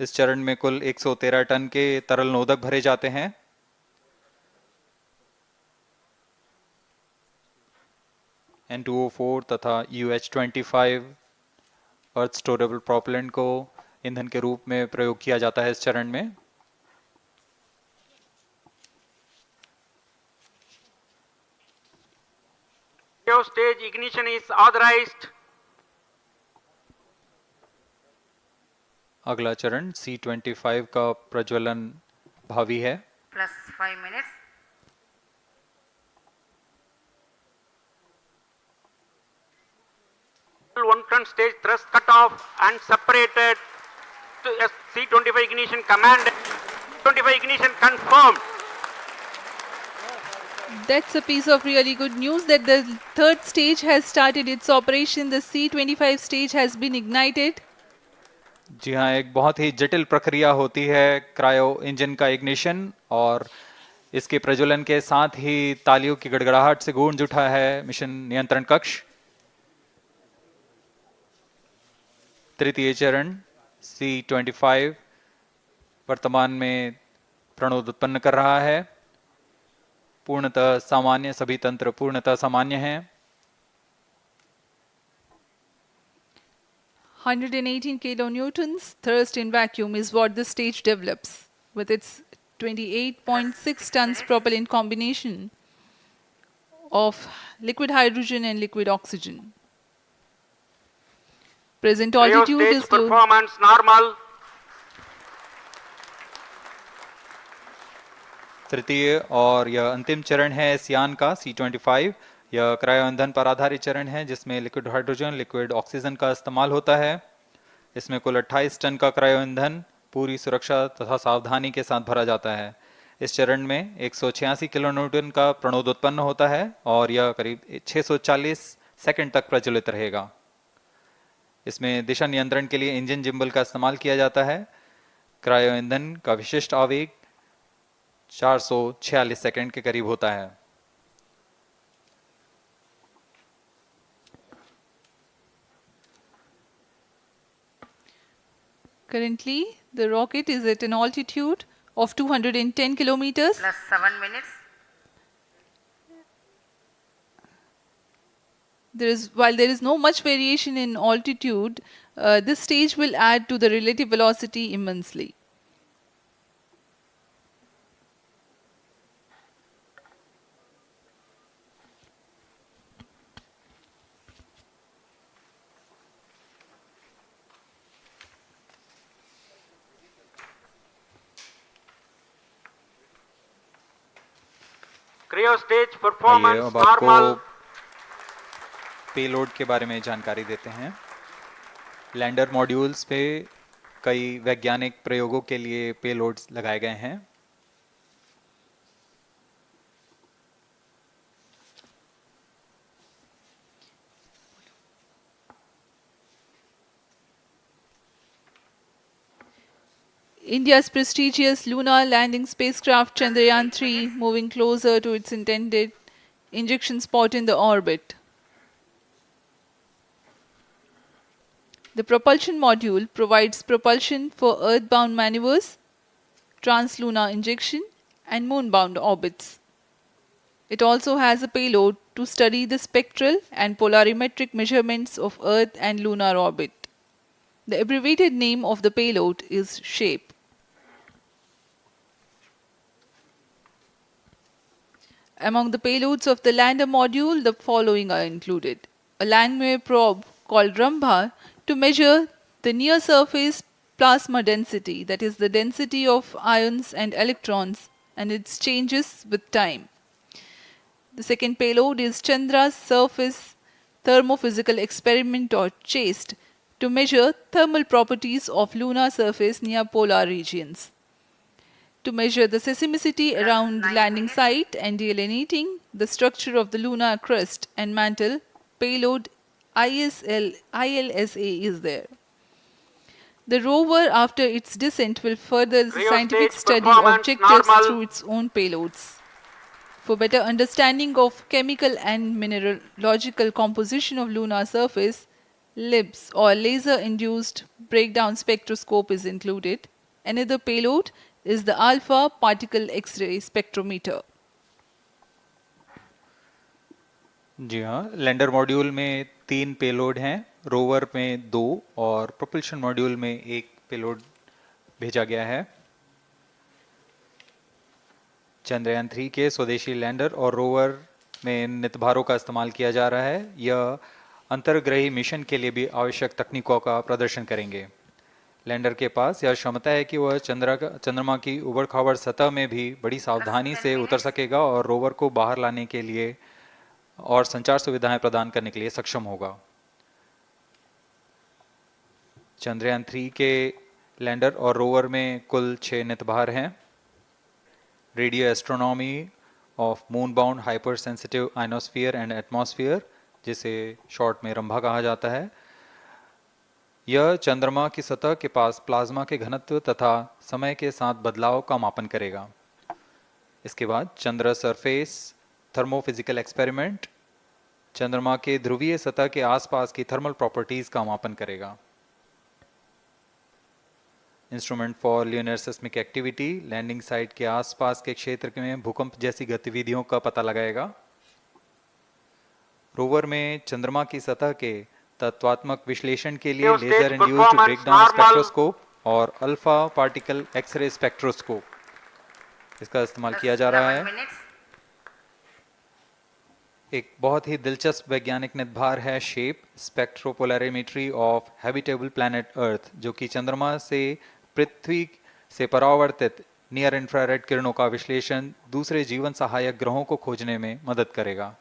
इस चरण में कुल 113 टन के तरल नोदक भरे जाते हैं। N2O4 तथा UH-25 अर्थ स्टोरेबल प्रोपेलेंट को ईंधन के रूप में प्रयोग किया जाता है इस चरण में। Stage ignition is authorized. अगला चरण C-25 का प्रज्वलन भावी है। Plus 5 minutes. 1-ton stage thrust cut off and separated to C-25 ignition command. 25 ignition confirmed. That's a piece of really good news that the third stage has started its operation. The C-25 stage has been ignited. जी हाँ, एक बहुत ही जटिल प्रक्रिया होती है cryo engine का ignition, और इसके प्रज्वलन के साथ ही तालियों की गड़गड़ाहट से गूंज उठा है मिशन नियंत्रण कक्ष। तृतीय चरण C-25 वर्तमान में प्रणोद उत्पन्न कर रहा है। पूर्णतः सामान्य, सभी तंत्र पूर्णतः सामान्य हैं। 118 kilonewtons thrust in vacuum is what the stage develops with its 28.6 tons propellant combination of liquid hydrogen and liquid oxygen. Present altitude Stage is low. performance normal. तृतीय और यह अंतिम चरण है इस यान का C-25। यह क्रायो ईंधन पर आधारित चरण है जिसमें लिक्विड हाइड्रोजन, लिक्विड ऑक्सीजन का इस्तेमाल होता है। इसमें कुल 28 टन का क्रायो ईंधन पूरी सुरक्षा तथा सावधानी के साथ भरा जाता है। इस चरण में 186 किलोन्यूटन का प्रणोद उत्पन्न होता है और यह करीब 640 सेकंड तक प्रज्वलित रहेगा। इसमें दिशा नियंत्रण के लिए इंजन जिम्बल का इस्तेमाल किया जाता है। क्रायो ईंधन का विशिष्ट आवेग 446 सेकंड के करीब होता है। Currently, the rocket is at an altitude of 210 kilometers. Plus 7 minutes. While there is no much variation in altitude, this stage will add to the relative velocity immensely. Cryo stage आइए performance अब आपको normal. Payload के बारे में जानकारी देते हैं। Lander modules पे कई वैज्ञानिक प्रयोगों के लिए पेलोड्स लगाए गए हैं। India's prestigious lunar landing spacecraft Chandrayaan 3 moving closer to its intended injection spot in the orbit. The propulsion module provides propulsion for earthbound maneuvers, translunar injection, and moonbound orbits. It also has a payload to study the spectral and polarimetric measurements of Earth and lunar orbit. The abbreviated name of the payload is SHAPE. Among the payloads of the lander module, the following are included. A Langmuir probe called Rambha to measure the near-surface plasma density, that is the density of ions and electrons, and its changes with time. The second payload is Chandra's Surface Thermophysical Experiment or CHASTE to measure thermal properties of lunar surface near polar regions. To measure the seismicity around the landing site and delineating the structure of the lunar crust and mantle, payload ILSA is there. The rover, after its descent, will further the Cryo scientific stage study performance objectives normal. through its own payloads. For better understanding of chemical and mineralogical composition of lunar surface, LIBS or laser-induced breakdown spectroscope is included. Another payload is the alpha particle X-ray spectrometer. जी हाँ, lander module में 3 payload हैं, rover में 2 और propulsion module में 1 payload भेजा गया है। चंद्रयान 3 के स्वदेशी लैंडर और रोवर में नितभारों का इस्तेमाल किया जा रहा है। यह अंतर्ग्रही मिशन के लिए भी आवश्यक तकनीकों का प्रदर्शन करेंगे। लैंडर के पास यह क्षमता है कि वह चंद्रमा की उबड़ खाबड़ सतह में भी बड़ी सावधानी से उतर सकेगा और रोवर को बाहर लाने के लिए और संचार सुविधाएं प्रदान करने के लिए सक्षम होगा। चंद्रयान 3 के लैंडर और रोवर में कुल 6 नितभार हैं। Radio astronomy of moon bound hyper sensitive ionosphere and atmosphere, जिसे शॉर्ट में रंभा कहा जाता है, यह चंद्रमा की सतह के पास प्लाज्मा के घनत्व तथा समय के साथ बदलाव का मापन करेगा। इसके बाद चंद्र सरफेस थर्मोफिजिकल एक्सपेरिमेंट चंद्रमा के ध्रुवीय सतह के आसपास की थर्मल प्रॉपर्टीज का मापन करेगा। Instrument for lunar seismic activity landing site के आसपास के क्षेत्र में भूकंप जैसी गतिविधियों का पता लगाएगा। रोवर में चंद्रमा की सतह के तत्वात्मक विश्लेषण के लिए लेजर इंड्यूस्ड ब्रेकडाउन स्पेक्ट्रोस्कोप और अल्फा पार्टिकल एक्सरे स्पेक्ट्रोस्कोप इसका इस्तेमाल किया जा रहा है। एक बहुत ही दिलचस्प वैज्ञानिक निर्धार है shape स्पेक्ट्रोपोलैरिमेट्री of habitable planet earth, जो कि चंद्रमा से पृथ्वी से परावर्तित नियर इंफ्रारेड किरणों का विश्लेषण दूसरे जीवन सहायक ग्रहों को खोजने में मदद करेगा।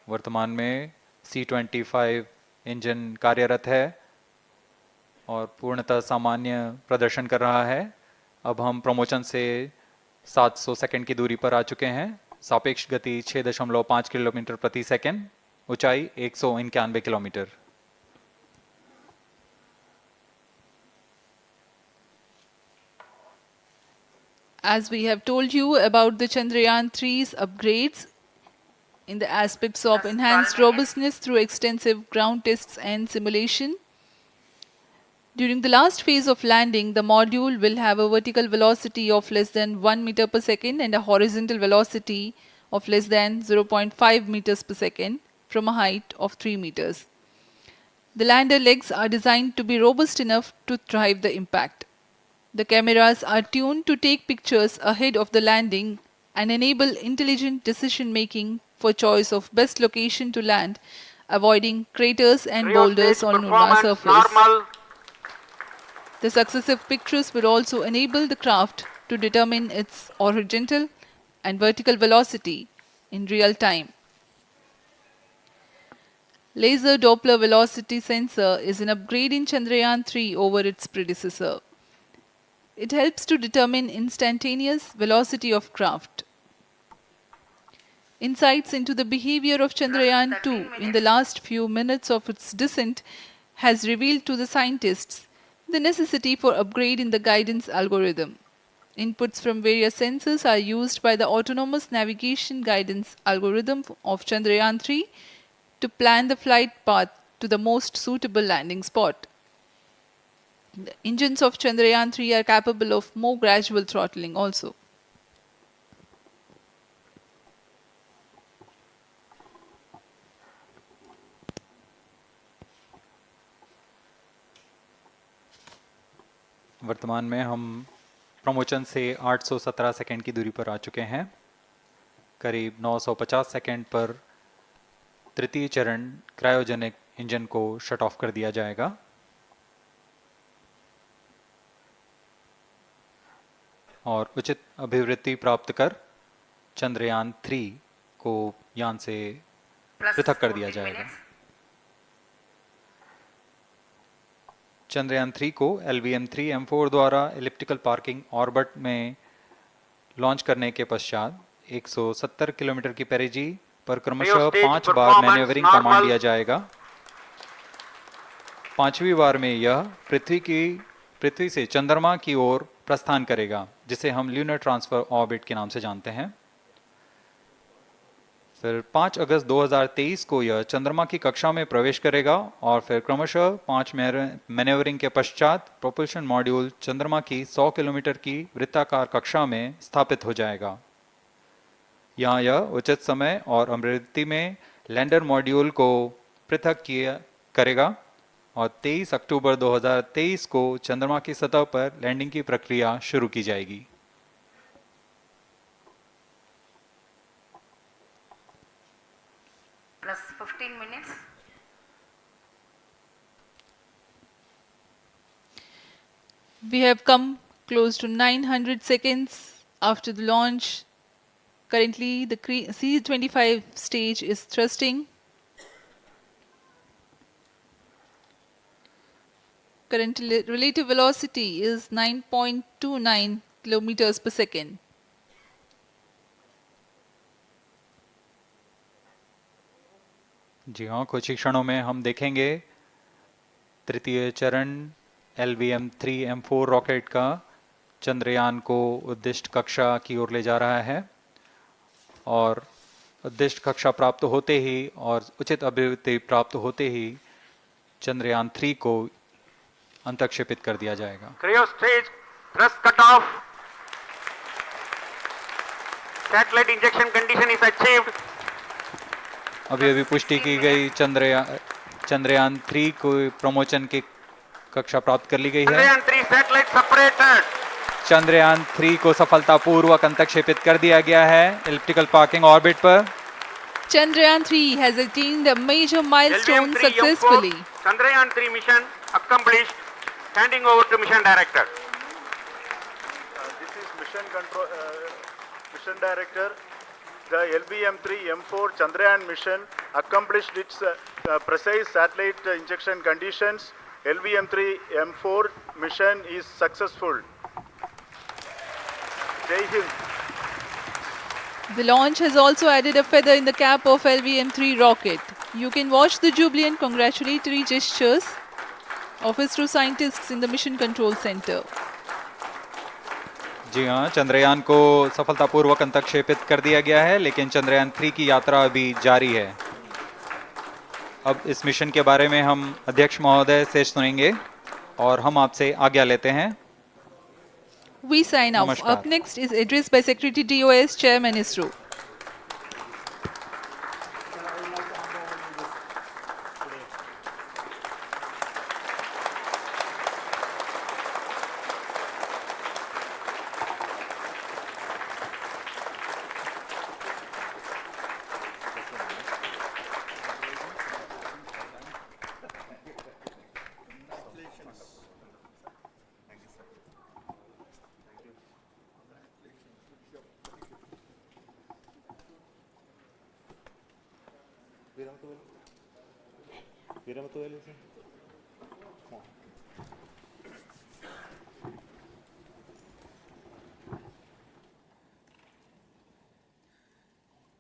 वर्तमान में C-25 इंजन कार्यरत है और पूर्णतः सामान्य प्रदर्शन कर रहा है। अब हम प्रमोशन से 700 सेकंड की दूरी पर आ चुके हैं। सापेक्ष गति 6.5 किलोमीटर प्रति सेकंड, ऊंचाई 191 kilometre. As we have told you about the Chandrayaan 3's upgrades in the aspects of enhanced robustness through extensive ground tests and simulation, during the last phase of landing, the module will have a vertical velocity of less than 1 meter per second and a horizontal velocity of less than 0.5 meters per second from a height of 3 meters. The lander legs are designed to be robust enough to thrive the impact. The cameras are tuned to take pictures ahead of the landing and enable intelligent decision making for choice of best location to land, avoiding craters and boulders on lunar surface. Normal. The successive pictures will also enable the craft to determine its horizontal and vertical velocity in real time. Laser Doppler velocity sensor is an upgrade in Chandrayaan 3 over its predecessor. It helps to determine instantaneous velocity of craft. Insights into the behavior of Chandrayaan 2 in the last few minutes of its descent has revealed to the scientists the necessity for upgrade in the guidance algorithm. Inputs from various sensors are used by the autonomous navigation guidance algorithm of Chandrayaan 3 to plan the flight path to the most suitable landing spot. The engines of Chandrayaan 3 are capable of more gradual throttling also. वर्तमान में हम promotion से 817 second की दूरी पर आ चुके हैं। करीब 950 सेकंड पर तृतीय चरण क्रायोजेनिक इंजन को शट ऑफ कर दिया जाएगा। और उचित अभिवृद्धि प्राप्त कर चंद्रयान 3 को यान से पृथक कर दिया जाएगा। चंद्रयान 3 को LVM-3M4 द्वारा एलिप्टिकल पार्किंग ऑर्बिट में लॉन्च करने के पश्चात 170 किलोमीटर की पेरिजी पर क्रमशः 5 बार मैन्यूवरिंग कमांड दिया जाएगा। 5वीं बार में यह पृथ्वी से चंद्रमा की ओर प्रस्थान करेगा, जिसे हम ल्यूनर ट्रांसफर ऑर्बिट के नाम से जानते हैं। फिर 5 अगस्त 2023 को यह चंद्रमा की कक्षा में प्रवेश करेगा और फिर क्रमशः 5 मैन्यूवरिंग के पश्चात प्रोपल्शन मॉड्यूल चंद्रमा की 100 किलोमीटर की वृत्ताकार कक्षा में स्थापित हो जाएगा। यहाँ यह उचित समय और अभिवृद्धि में लैंडर मॉड्यूल को पृथक करेगा और 23 अक्टूबर 2023 को चंद्रमा की सतह पर लैंडिंग की प्रक्रिया शुरू की जाएगी। Plus 15 minutes. We have come close to 900 seconds after the launch. Currently, the C-25 stage is thrusting. Current relative velocity is 9.29 kilometers per second. जी हाँ, कुछ ही क्षणों में हम देखेंगे तृतीय चरण LVM-3 M4 रॉकेट का चंद्रयान को उद्दिष्ट कक्षा की ओर ले जा रहा है और उद्दिष्ट कक्षा प्राप्त होते ही और उचित अभिवृद्धि प्राप्त होते ही चंद्रयान 3 को अंतक्षेपित कर दिया जाएगा। Cryo stage thrust cutoff. Satellite injection condition is achieved. अभी पुष्टि की गई चंद्रयान 3 को प्रमोशन की कक्षा प्राप्त कर ली गई है। Chandrayaan 3 satellite separated. चंद्रयान 3 को सफलतापूर्वक अंतक्षेपित कर दिया गया है इलिप्टिकल पार्किंग ऑर्बिट पर। Chandrayaan 3 has attained a major milestone LVM-3 successfully. Chandrayaan 3 mission accomplished. Handing over to mission director. This is mission director. The LVM-3 M4 Chandrayaan mission accomplished its precise satellite injection conditions. LVM-3 M4 mission is successful. Jai Hind. The launch has also added a feather in the cap of LVM-3 rocket. You can watch the jubilant congratulatory gestures of ISRO scientists in the Mission Control Center. जी हाँ, चंद्रयान को सफलतापूर्वक अंतक्षेपित कर दिया गया है, लेकिन चंद्रयान 3 की यात्रा अभी जारी है। अब इस मिशन के बारे में हम अध्यक्ष महोदय से सुनेंगे और हम आपसे आज्ञा लेते हैं। We sign off. नमस्कार। Up next is address by Secretary DOS, Chairman ISRO.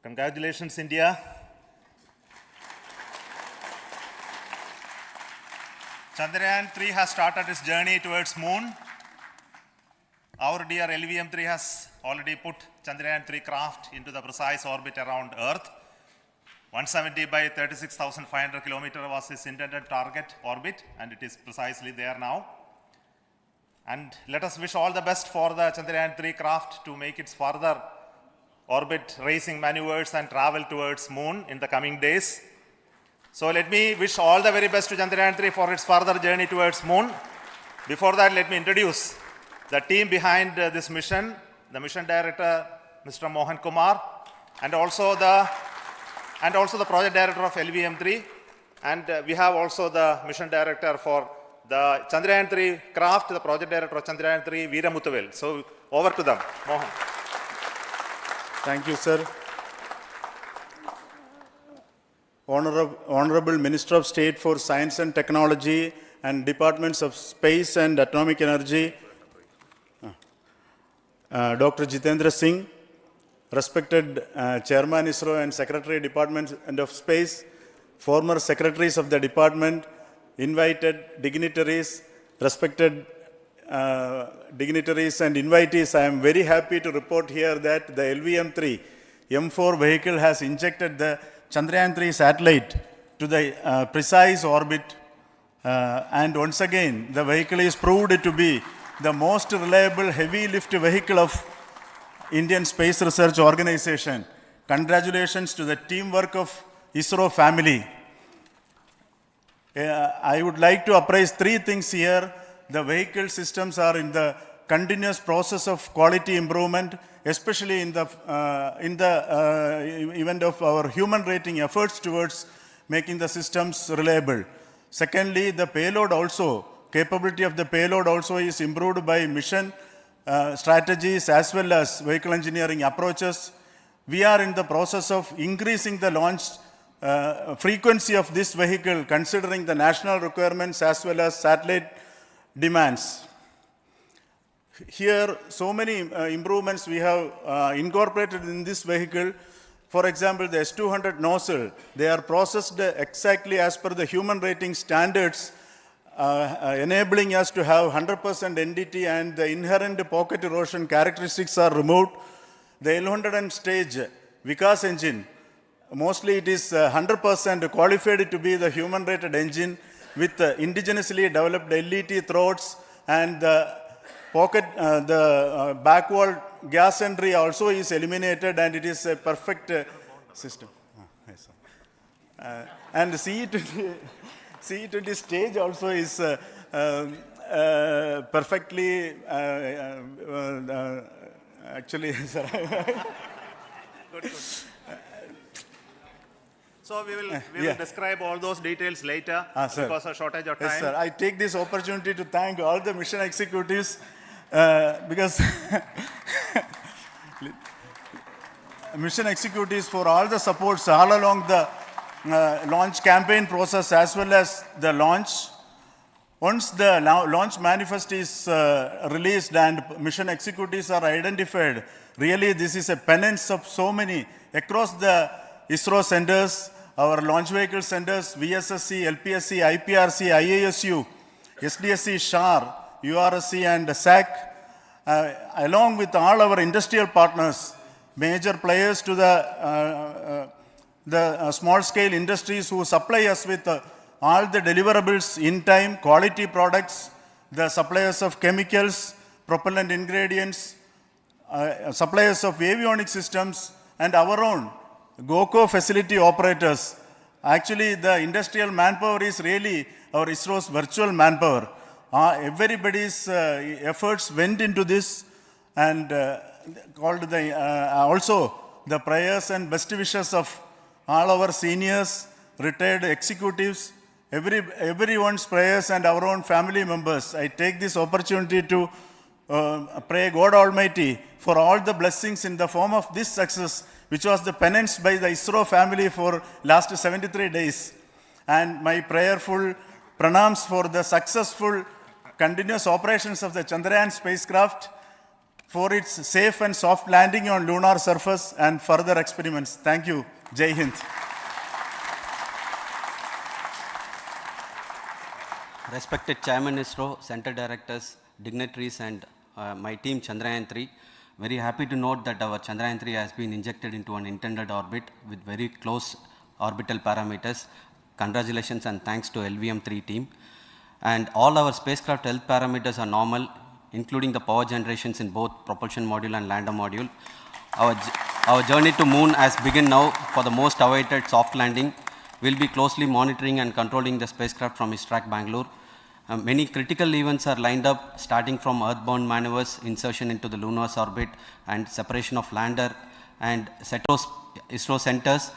Congratulations, India. Chandrayaan 3 has started its journey towards moon. Our dear LVM-3 has already put Chandrayaan 3 craft into the precise orbit around Earth. 170 by 36,500 kilometers was its intended target orbit, and it is precisely there now. And let us wish all the best for the Chandrayaan 3 craft to make its further orbit racing maneuvers and travel towards moon in the coming days. So let me wish all the very best to Chandrayaan 3 for its further journey towards moon. Before that, let me introduce the team behind this mission, the mission director, Mr. Mohan Kumar, and also the project director of LVM-3, and we have also the mission director for the Chandrayaan 3 craft, the project director of Chandrayaan 3, Veera Muthuvel. So over to them, Mohan. Thank you, sir. Honorable Minister of State for Science and Technology and Departments of Space and Atomic Energy, Dr. Jitendra Singh, respected Chairman ISRO and Secretary Department of Space, former secretaries of the department, invited dignitaries, respected dignitaries and invitees, I am very happy to report here that the LVM-3 M4 vehicle has injected the Chandrayaan 3 satellite to the precise orbit, and once again the vehicle is proved to be the most reliable heavy lift vehicle of Indian Space Research Organization. Congratulations to the teamwork of ISRO family. I would like to appraise three things here. The vehicle systems are in the continuous process of quality improvement, especially in the event of our human rating efforts towards making the systems reliable. Secondly, the payload also, capability of the payload also is improved by mission strategies as well as vehicle engineering approaches. We are in the process of increasing the launch frequency of this vehicle considering the national requirements as well as satellite demands. Here, so many improvements we have incorporated in this vehicle. For example, the S200 nozzle, they are processed exactly as per the human rating standards, enabling us to have 100% NDT, and the inherent pocket erosion characteristics are removed. The L100 stage Vikas engine, mostly it is 100% qualified to be the human rated engine with indigenously developed LET throats, and the pocket, the back wall gas entry also is eliminated, and it is a perfect system. Yes, and CE20 stage also is perfectly, actually, sir. Good. So we will describe all those details later because of shortage of time. Yes, sir. I take this opportunity to thank all the mission executives because mission executives for all the supports all along the launch campaign process as well as the launch. Once the launch manifest is released and mission executives are identified, really this is a penance of so many across the ISRO centers, our launch vehicle centers, VSSC, LPSC, IPRC, IASU, SDSC, SHAR, URSC and SAC, along with all our industrial partners, major players to the small-scale industries who supply us with all the deliverables in time, quality products, the suppliers of chemicals, propellant ingredients, suppliers of avionics systems, and our own GOCO facility operators. Actually, the industrial manpower is really our ISRO's virtual manpower. Everybody's efforts went into this, and also the prayers and best wishes of all our seniors, retired executives, everyone's prayers and our own family members. I take this opportunity to pray God Almighty for all the blessings in the form of this success, which was the penance by the ISRO family for last 73 days. And my prayerful pranams for the successful continuous operations of the Chandrayaan spacecraft, for its safe and soft landing on lunar surface and further experiments. Thank you. Jai Hind. Respected Chairman ISRO, Center Directors, dignitaries and my team Chandrayaan 3, very happy to note that our Chandrayaan 3 has been injected into an intended orbit with very close orbital parameters. Congratulations and thanks to LVM-3 team. And all our spacecraft health parameters are normal, including the power generations in both propulsion module and lander module. Our journey to moon has begun now for the most awaited soft landing. We'll be closely monitoring and controlling the spacecraft from ISRAC Bangalore. Many critical events are lined up, starting from earthbound maneuvers, insertion into the lunar orbit, and separation of lander and ISRO centers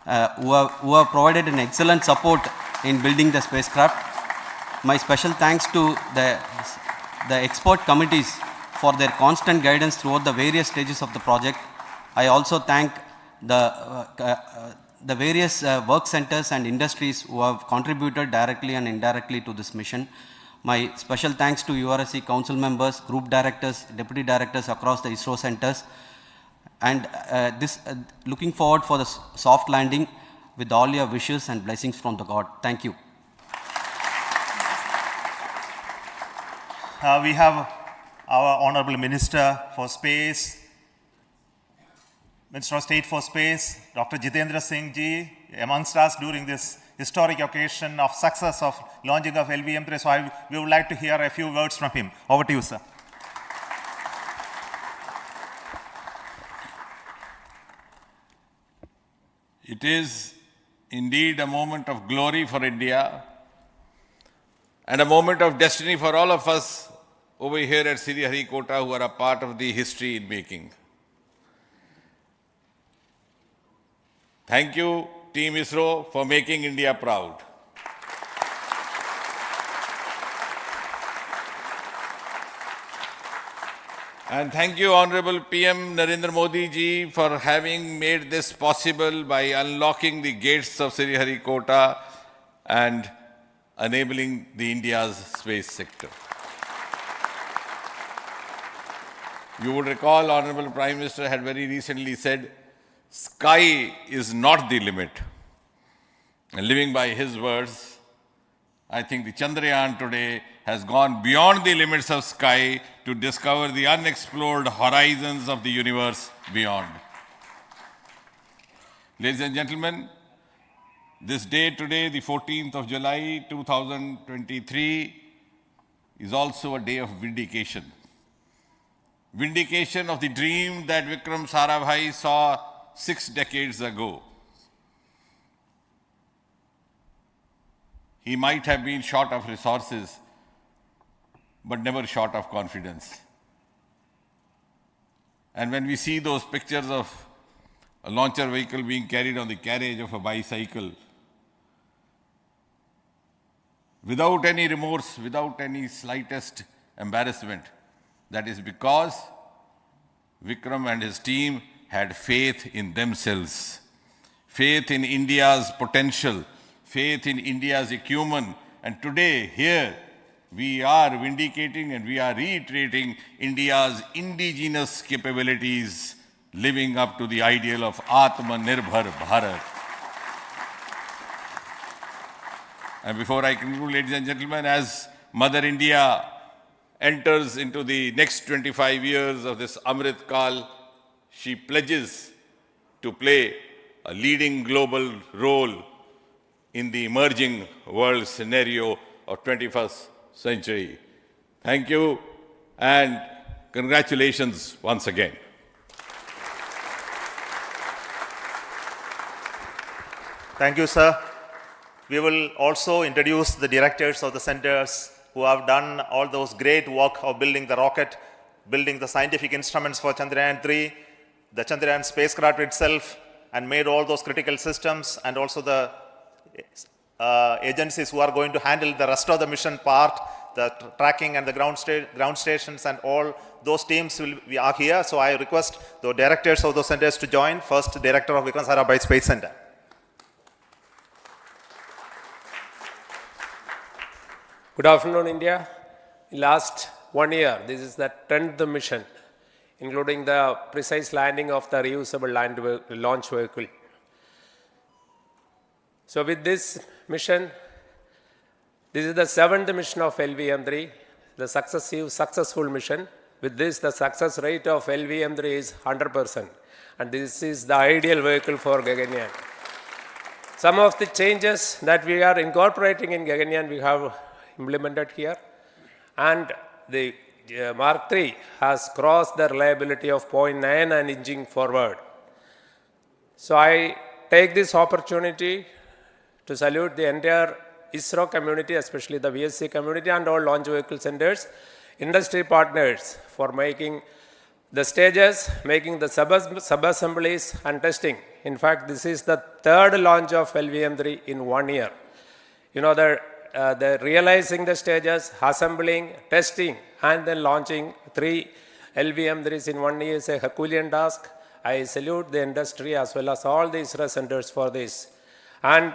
who have provided an excellent support in building the spacecraft. My special thanks to the expert committees for their constant guidance throughout the various stages of the project. I also thank the various work centers and industries who have contributed directly and indirectly to this mission. My special thanks to URSC council members, group directors, deputy directors across the ISRO centers, and looking forward for the soft landing with all your wishes and blessings from the God. Thank you. We have our Honorable Minister for Space, Minister of State for Space, Dr. Jitendra Singh ji, amongst us during this historic occasion of success of launching of LVM-3. So we would like to hear a few words from him. Over to you, sir. It is indeed a moment of glory for India and a moment of destiny for all of us over here at Sriharikota who are a part of the history in making. Thank you, Team ISRO, for making India proud. And thank you, Honorable PM Narendra Modi ji, for having made this possible by unlocking the gates of Sriharikota and enabling the India's space sector. You would recall, Honorable Prime Minister had very recently said, sky is not the limit. And living by his words, I think the Chandrayaan today has gone beyond the limits of sky to discover the unexplored horizons of the universe beyond. Ladies and gentlemen, this day today, the 14th of July 2023, is also a day of vindication. Vindication of the dream that Vikram Sarabhai saw 6 decades ago. He might have been short of resources, but never short of confidence. And when we see those pictures of a launcher vehicle being carried on the carriage of a bicycle, without any remorse, without any slightest embarrassment, that is because Vikram and his team had faith in themselves, faith in India's potential, faith in India's acumen. And today, here, we are vindicating and we are reiterating India's indigenous capabilities, living up to the ideal of Atmanirbhar Bharat. And before I conclude, ladies and gentlemen, as Mother India enters into the next 25 years of this Amrit Kal, she pledges to play a leading global role in the emerging world scenario of 21st century. Thank you and congratulations once again. Thank you, sir. We will also introduce the directors of the centers who have done all those great work of building the rocket, building the scientific instruments for Chandrayaan-3, the Chandrayaan spacecraft itself, and made all those critical systems, and also the agencies who are going to handle the rest of the mission part, the tracking and the ground stations, and all those teams are here. So I request the directors of those centers to join. First, Director of Vikram Sarabhai Space Center. Good afternoon, India. In last 1 year, this is the 10th mission, including the precise landing of the reusable launch vehicle. So with this mission, this is the 7th mission of LVM-3, the successful mission. With this, the success rate of LVM-3 is 100%. And this is the ideal vehicle for Gaganyaan. Some of the changes that we are incorporating in Gaganyaan, we have implemented here. And the Mark III has crossed the reliability of 0.9 and inching forward. So I take this opportunity to salute the entire ISRO community, especially the VSC community and all launch vehicle centers, industry partners for making the stages, making the sub-assemblies and testing. In fact, this is the 3rd launch of LVM-3 in 1 year. You know, the realizing the stages, assembling, testing, and then launching 3 LVM-3s in 1 year is a Herculean task. I salute the industry as well as all the ISRO centers for this. And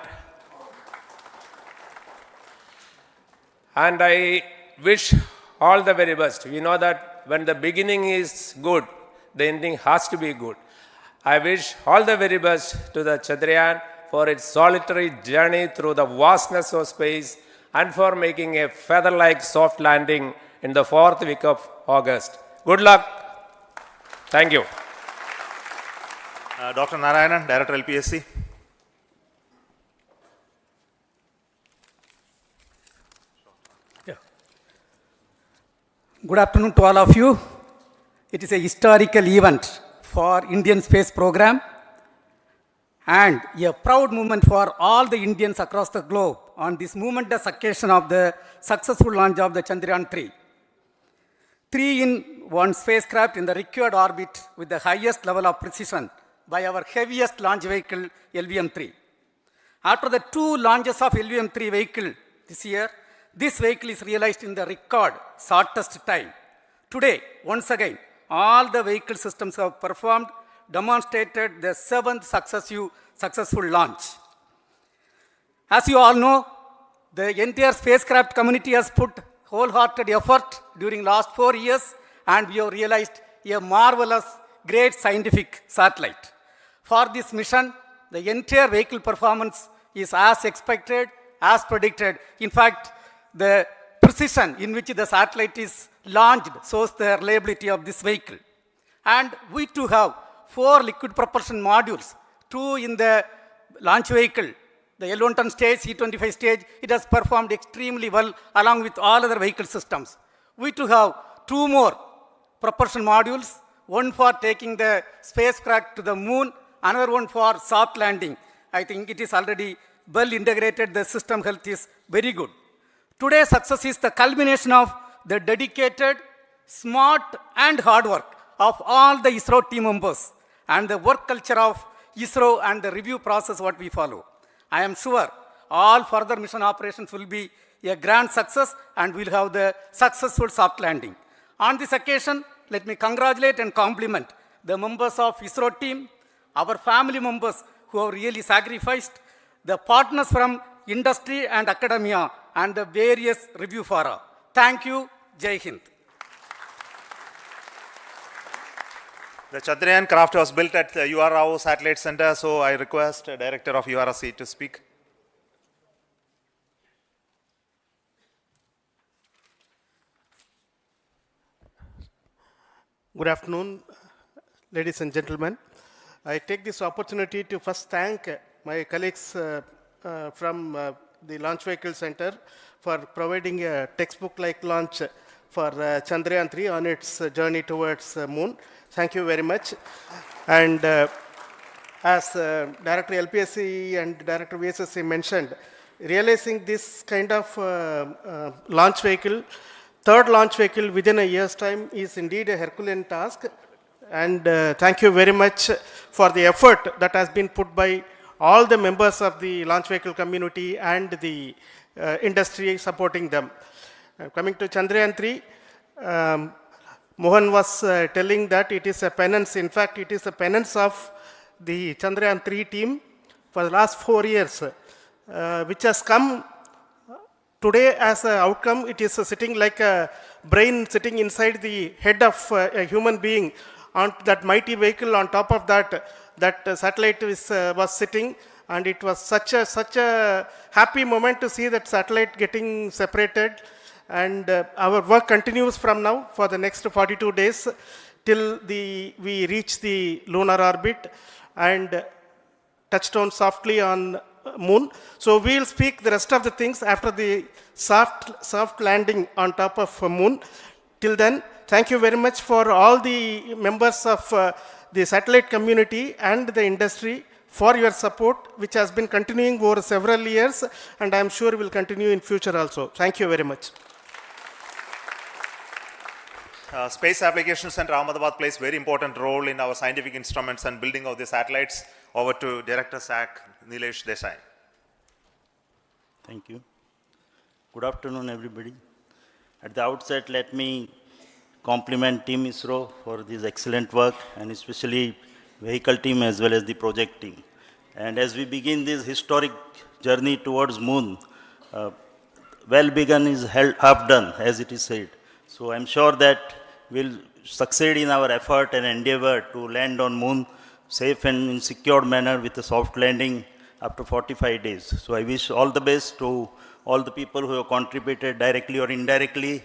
I wish all the very best. We know that when the beginning is good, the ending has to be good. I wish all the very best to the Chandrayaan for its solitary journey through the vastness of space and for making a feather-like soft landing in the 4th week of August. Good luck. Thank you. Dr. Narayanan, Director LPSC. Good afternoon to all of you. It is a historical event for Indian space program and a proud moment for all the Indians across the globe on this momentous occasion of the successful launch of the Chandrayaan-3. 3-in-1 spacecraft in the required orbit with the highest level of precision by our heaviest launch vehicle, LVM-3. After the 2 launches of LVM-3 vehicle this year, this vehicle is realized in the record shortest time. Today, once again, all the vehicle systems have performed, demonstrated the 7th successful launch. As you all know, the entire spacecraft community has put wholehearted effort during last 4 years, and we have realized a marvelous, great scientific satellite. For this mission, the entire vehicle performance is as expected, as predicted. In fact, the precision in which the satellite is launched shows the reliability of this vehicle. And we too have 4 liquid propulsion modules, 2 in the launch vehicle. The L110 stage, C25 stage, it has performed extremely well along with all other vehicle systems. We too have 2 more propulsion modules, one for taking the spacecraft to the moon, another one for soft landing. I think it is already well integrated, the system health is very good. Today's success is the culmination of the dedicated, smart and hard work of all the ISRO team members and the work culture of ISRO and the review process what we follow. I am sure all further mission operations will be a grand success and we'll have the successful soft landing. On this occasion, let me congratulate and compliment the members of ISRO team, our family members who have really sacrificed, the partners from industry and academia, and the various review fora. Thank you. Jai Hind. The Chandrayaan craft was built at the URO Satellite Center, so I request the Director of URC to speak. Good afternoon, ladies and gentlemen. I take this opportunity to first thank my colleagues from the Launch Vehicle Center for providing a textbook-like launch for Chandrayaan 3 on its journey towards moon. Thank you very much. And as Director LPSC and Director VSSC mentioned, realizing this kind of launch vehicle, third launch vehicle within a year's time is indeed a Herculean task. And thank you very much for the effort that has been put by all the members of the launch vehicle community and the industry supporting them. Coming to Chandrayaan 3, Mohan was telling that it is a penance. In fact, it is a penance of the Chandrayaan 3 team for the last 4 years, which has come today as an outcome. It is sitting like a brain sitting inside the head of a human being on that mighty vehicle. On top of that, that satellite was sitting, and it was such a happy moment to see that satellite getting separated. And our work continues from now for the next 42 days till we reach the lunar orbit and touchdown softly on moon. So we'll speak the rest of the things after the soft landing on top of moon. Till then, thank you very much for all the members of the satellite community and the industry for your support, which has been continuing over several years, and I'm sure will continue in future also. Thank you very much. Space Applications Center Ahmedabad plays very important role in our scientific instruments and building of the satellites. Over to Director SAC, Nilesh Desai. Thank you. Good afternoon, everybody. At the outset, let me compliment Team ISRO for this excellent work, and especially vehicle team as well as the project team. And as we begin this historic journey towards moon, well begun is half done, as it is said. So I'm sure that we'll succeed in our effort and endeavor to land on moon safe and in secure manner with a soft landing after 45 days. So I wish all the best to all the people who have contributed directly or indirectly,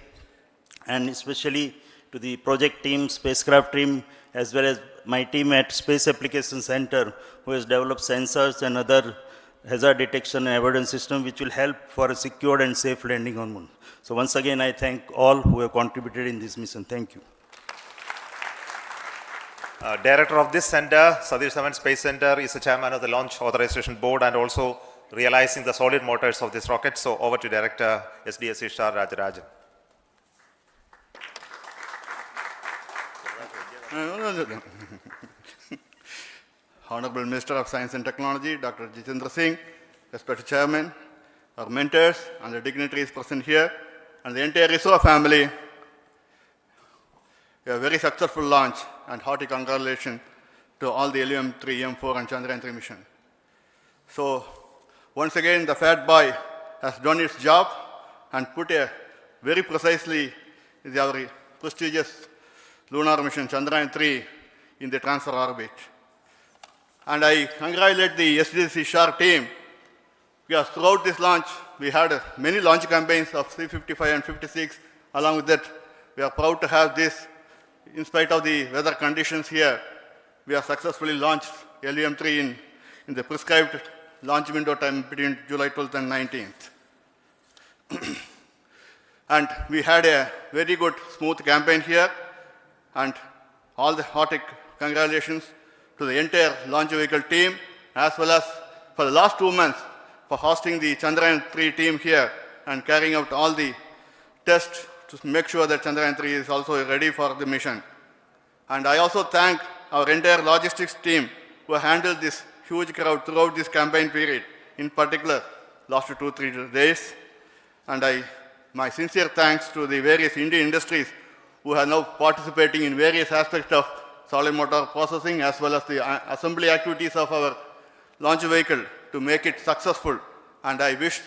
and especially to the project team, spacecraft team, as well as my team at Space Applications Center, who has developed sensors and other hazard detection and avoidance system which will help for a secured and safe landing on moon. So once again, I thank all who have contributed in this mission. Thank you. Director of this center, Satish Dhawan Space Center, is the chairman of the Launch Authorization Board and also realizing the solid motors of this rocket. So over to Director SDSC Shah Rajarajan. Honorable Minister of Science and Technology, Dr. Jitendra Singh, respected Chairman, our mentors and the dignitaries present here, and the entire ISRO family. a very successful launch, and hearty congratulations to all the LVM-3, M4 and Chandrayaan-3 mission. So once again, the fat boy has done its job and put a very precisely our prestigious lunar mission Chandrayaan-3 in the transfer orbit. And I congratulate the SDC SHAR team, because throughout this launch, we had many launch campaigns of C-55 and 56. Along with that, we are proud to have this. In spite of the weather conditions here, we have successfully launched LVM-3 in the prescribed launch window time between July 12th and 19th. And we had a very good, smooth campaign here, and all the hearty congratulations to the entire launch vehicle team, as well as for the last 2 months for hosting the Chandrayaan-3 team here and carrying out all the tests to make sure that Chandrayaan-3 is also ready for the mission. And I also thank our entire logistics team who handled this huge crowd throughout this campaign period, in particular last 2-3 days. And my sincere thanks to the various Indian industries who are now participating in various aspects of solid motor processing as well as the assembly activities of our launch vehicle to make it successful. And I wish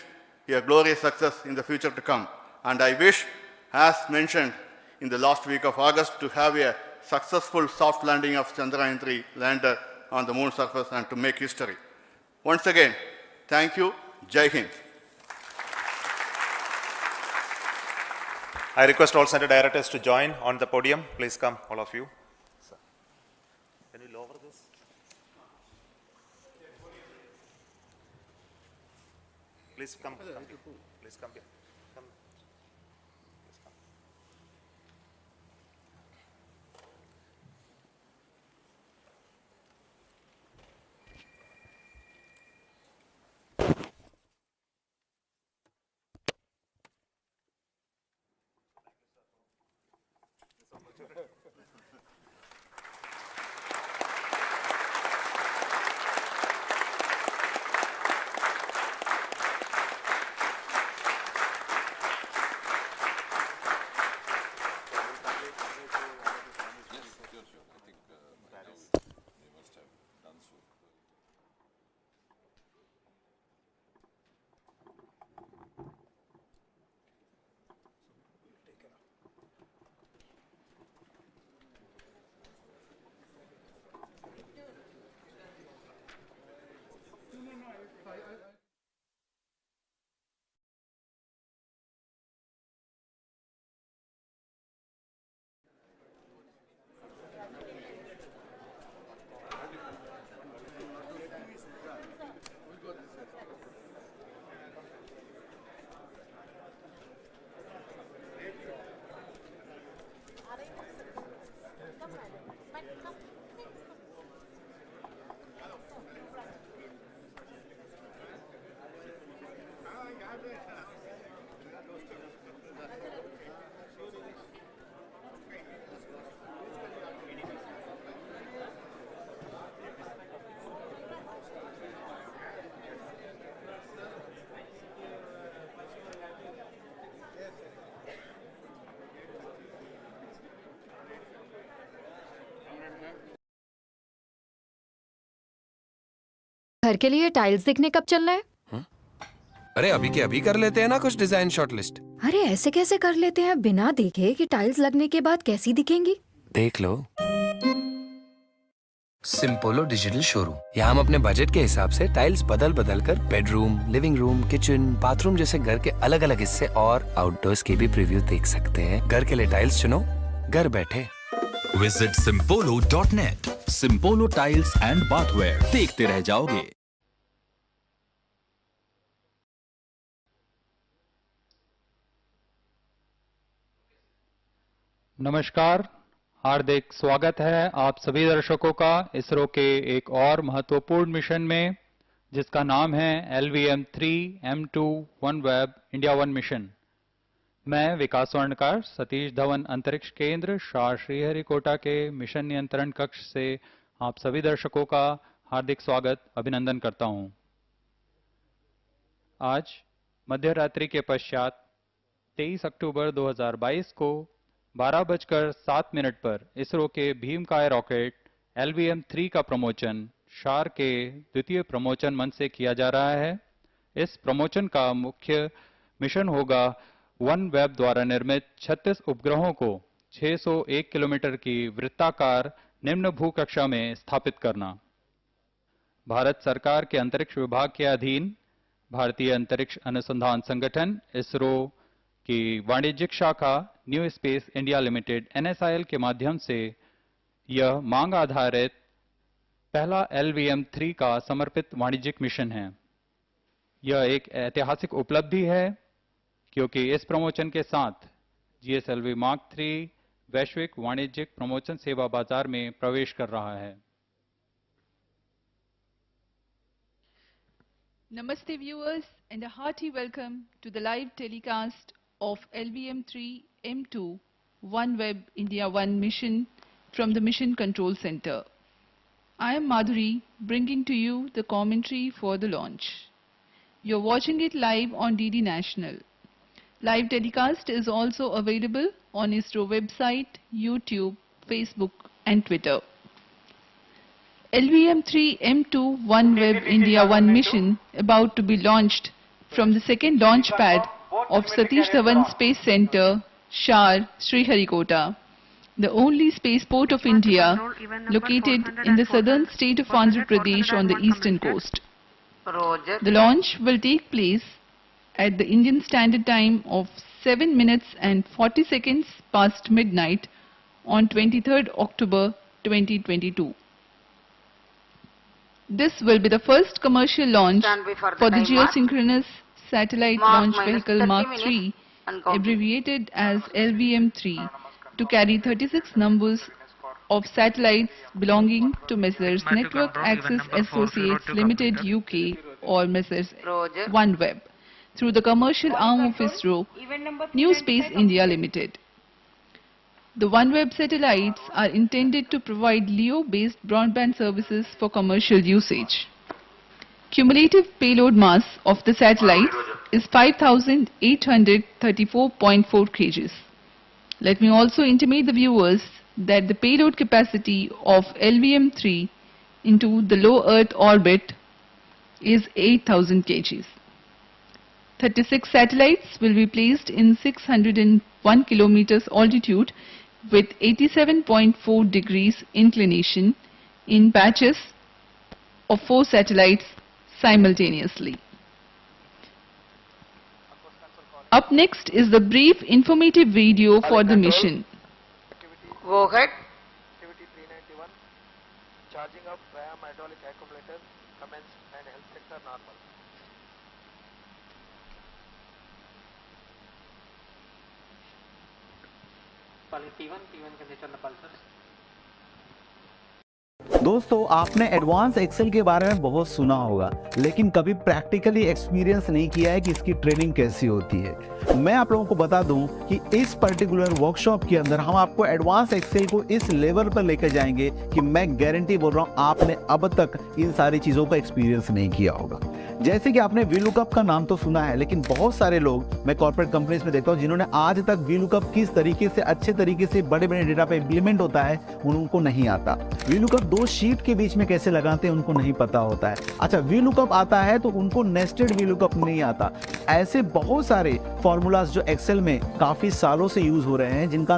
a glorious success in the future to come. And I wish, as mentioned in the last week of August, to have a successful soft landing of Chandrayaan-3 lander on the moon surface and to make history. Once again, thank you. Jai Hind. I request all center directors to join on the podium. Please come, all of you. Can you lower this? Please come. Please come here. Come. Please come. घर के लिए tiles देखने कब चलना है? अरे अभी के अभी कर लेते हैं ना कुछ डिजाइन शॉर्टलिस्ट। अरे ऐसे कैसे कर लेते हैं बिना देखे कि टाइल्स लगने के बाद कैसी दिखेंगी? देख लो। सिंपोलो डिजिटल शोरूम, यहाँ हम अपने बजट के हिसाब से टाइल्स बदल बदल कर bedroom, living room, kitchen, bathroom जैसे घर के अलग अलग हिस्से और आउटडोर्स के भी प्रीव्यू देख सकते हैं। घर के लिए टाइल्स चुनो, घर बैठे। Visit simpolo.net। Simpolo tiles and bathware, देखते रह जाओगे। नमस्कार, हार्दिक स्वागत है आप सभी दर्शकों का इसरो के एक और महत्वपूर्ण मिशन में, जिसका नाम है LVM-3 M2 OneWeb India 1 mission. मैं विकास स्वर्णकार सतीश धवन अंतरिक्ष केंद्र श्रीहरिकोटा के मिशन नियंत्रण कक्ष से आप सभी दर्शकों का हार्दिक स्वागत अभिनंदन करता हूं। आज मध्य रात्रि के पश्चात 23 अक्टूबर 2022 को 12:07 पर इसरो के भीमकाय रॉकेट LVM-3 का प्रमोशन शार के द्वितीय प्रमोशन मंच से किया जा रहा है। इस प्रमोशन का मुख्य मिशन होगा वन वेब द्वारा निर्मित 36 उपग्रहों को 601 किलोमीटर की वृत्ताकार निम्न भूकक्षा में स्थापित करना। भारत सरकार के अंतरिक्ष विभाग के अधीन भारतीय अंतरिक्ष अनुसंधान संगठन इसरो की वाणिज्यिक शाखा new space India limited NSIL के माध्यम से यह मांग आधारित पहला LVM-3 का समर्पित वाणिज्यिक मिशन है। यह एक ऐतिहासिक उपलब्धि है क्योंकि इस प्रमोशन के साथ GSLV Mark 3 वैश्विक वाणिज्यिक प्रमोशन सेवा बाजार में प्रवेश कर रहा है। Namaste viewers and a hearty welcome to the live telecast of LVM-3 M2 OneWeb India 1 mission from the Mission Control Center. I am Madhuri, bringing to you the commentary for the launch. You're watching it live on DD National. Live telecast is also available on ISRO website, YouTube, Facebook and Twitter. LVM-3 M2 OneWeb India 1 mission about to be launched from the second launch pad of Satish Dhawan Space Center, Shar, Sriharikota, the only spaceport of India located in the southern state of Andhra Pradesh on the eastern coast. The launch will take place at the Indian Standard Time of 7 minutes and 40 seconds past midnight on 23rd October 2022. This will be the first commercial launch for the geosynchronous satellite launch vehicle Mark 3, abbreviated as LVM-3, to carry 36 numbers of satellites belonging to Messrs. Network Access Associates Limited UK or Messrs. OneWeb through the commercial arm of ISRO, New Space India Limited. The OneWeb satellites are intended to provide LEO-based broadband services for commercial usage. Cumulative payload mass of the satellites is 5,834.4 kg. Let me also intimate the viewers that the payload capacity of LVM-3 into the low Earth orbit is 8,000 kg. 36 satellites will be placed in 601 kilometers altitude with 87.4 degrees inclination in batches of 4 satellites simultaneously. Up next is the brief informative video for the mission. Go ahead. Activity 391. Charging up RAM hydraulic accumulator commenced and health sector normal. T1 can return the pulsars. दोस्तों आपने advance Excel के बारे में बहुत सुना होगा लेकिन कभी प्रैक्टिकली एक्सपीरियंस नहीं किया है कि इसकी ट्रेनिंग कैसी होती है। मैं आप लोगों को बता दूं कि इस पर्टिकुलर वर्कशॉप के अंदर हम आपको एडवांस एक्सेल को इस लेवल पर लेकर जाएंगे कि मैं गारंटी बोल रहा हूं आपने अब तक इन सारी चीज़ों का एक्सपीरियंस नहीं किया होगा। जैसे कि आपने VLOOKUP का नाम तो सुना है लेकिन बहुत सारे लोग मैं कॉर्पोरेट कंपनीज में देखता हूं जिन्होंने आज तक VLOOKUP किस तरीके से अच्छे तरीके से बड़े बड़े डेटा पे इम्प्लीमेंट होता है उनको नहीं आता। VLOOKUP 2 शीट के बीच में कैसे लगाते हैं उनको नहीं पता होता है। अच्छा VLOOKUP आता है तो उनको नेस्टेड VLOOKUP नहीं आता। ऐसे बहुत सारे फॉर्मूलाज जो एक्सेल में काफी सालों से यूज हो रहे हैं जिनका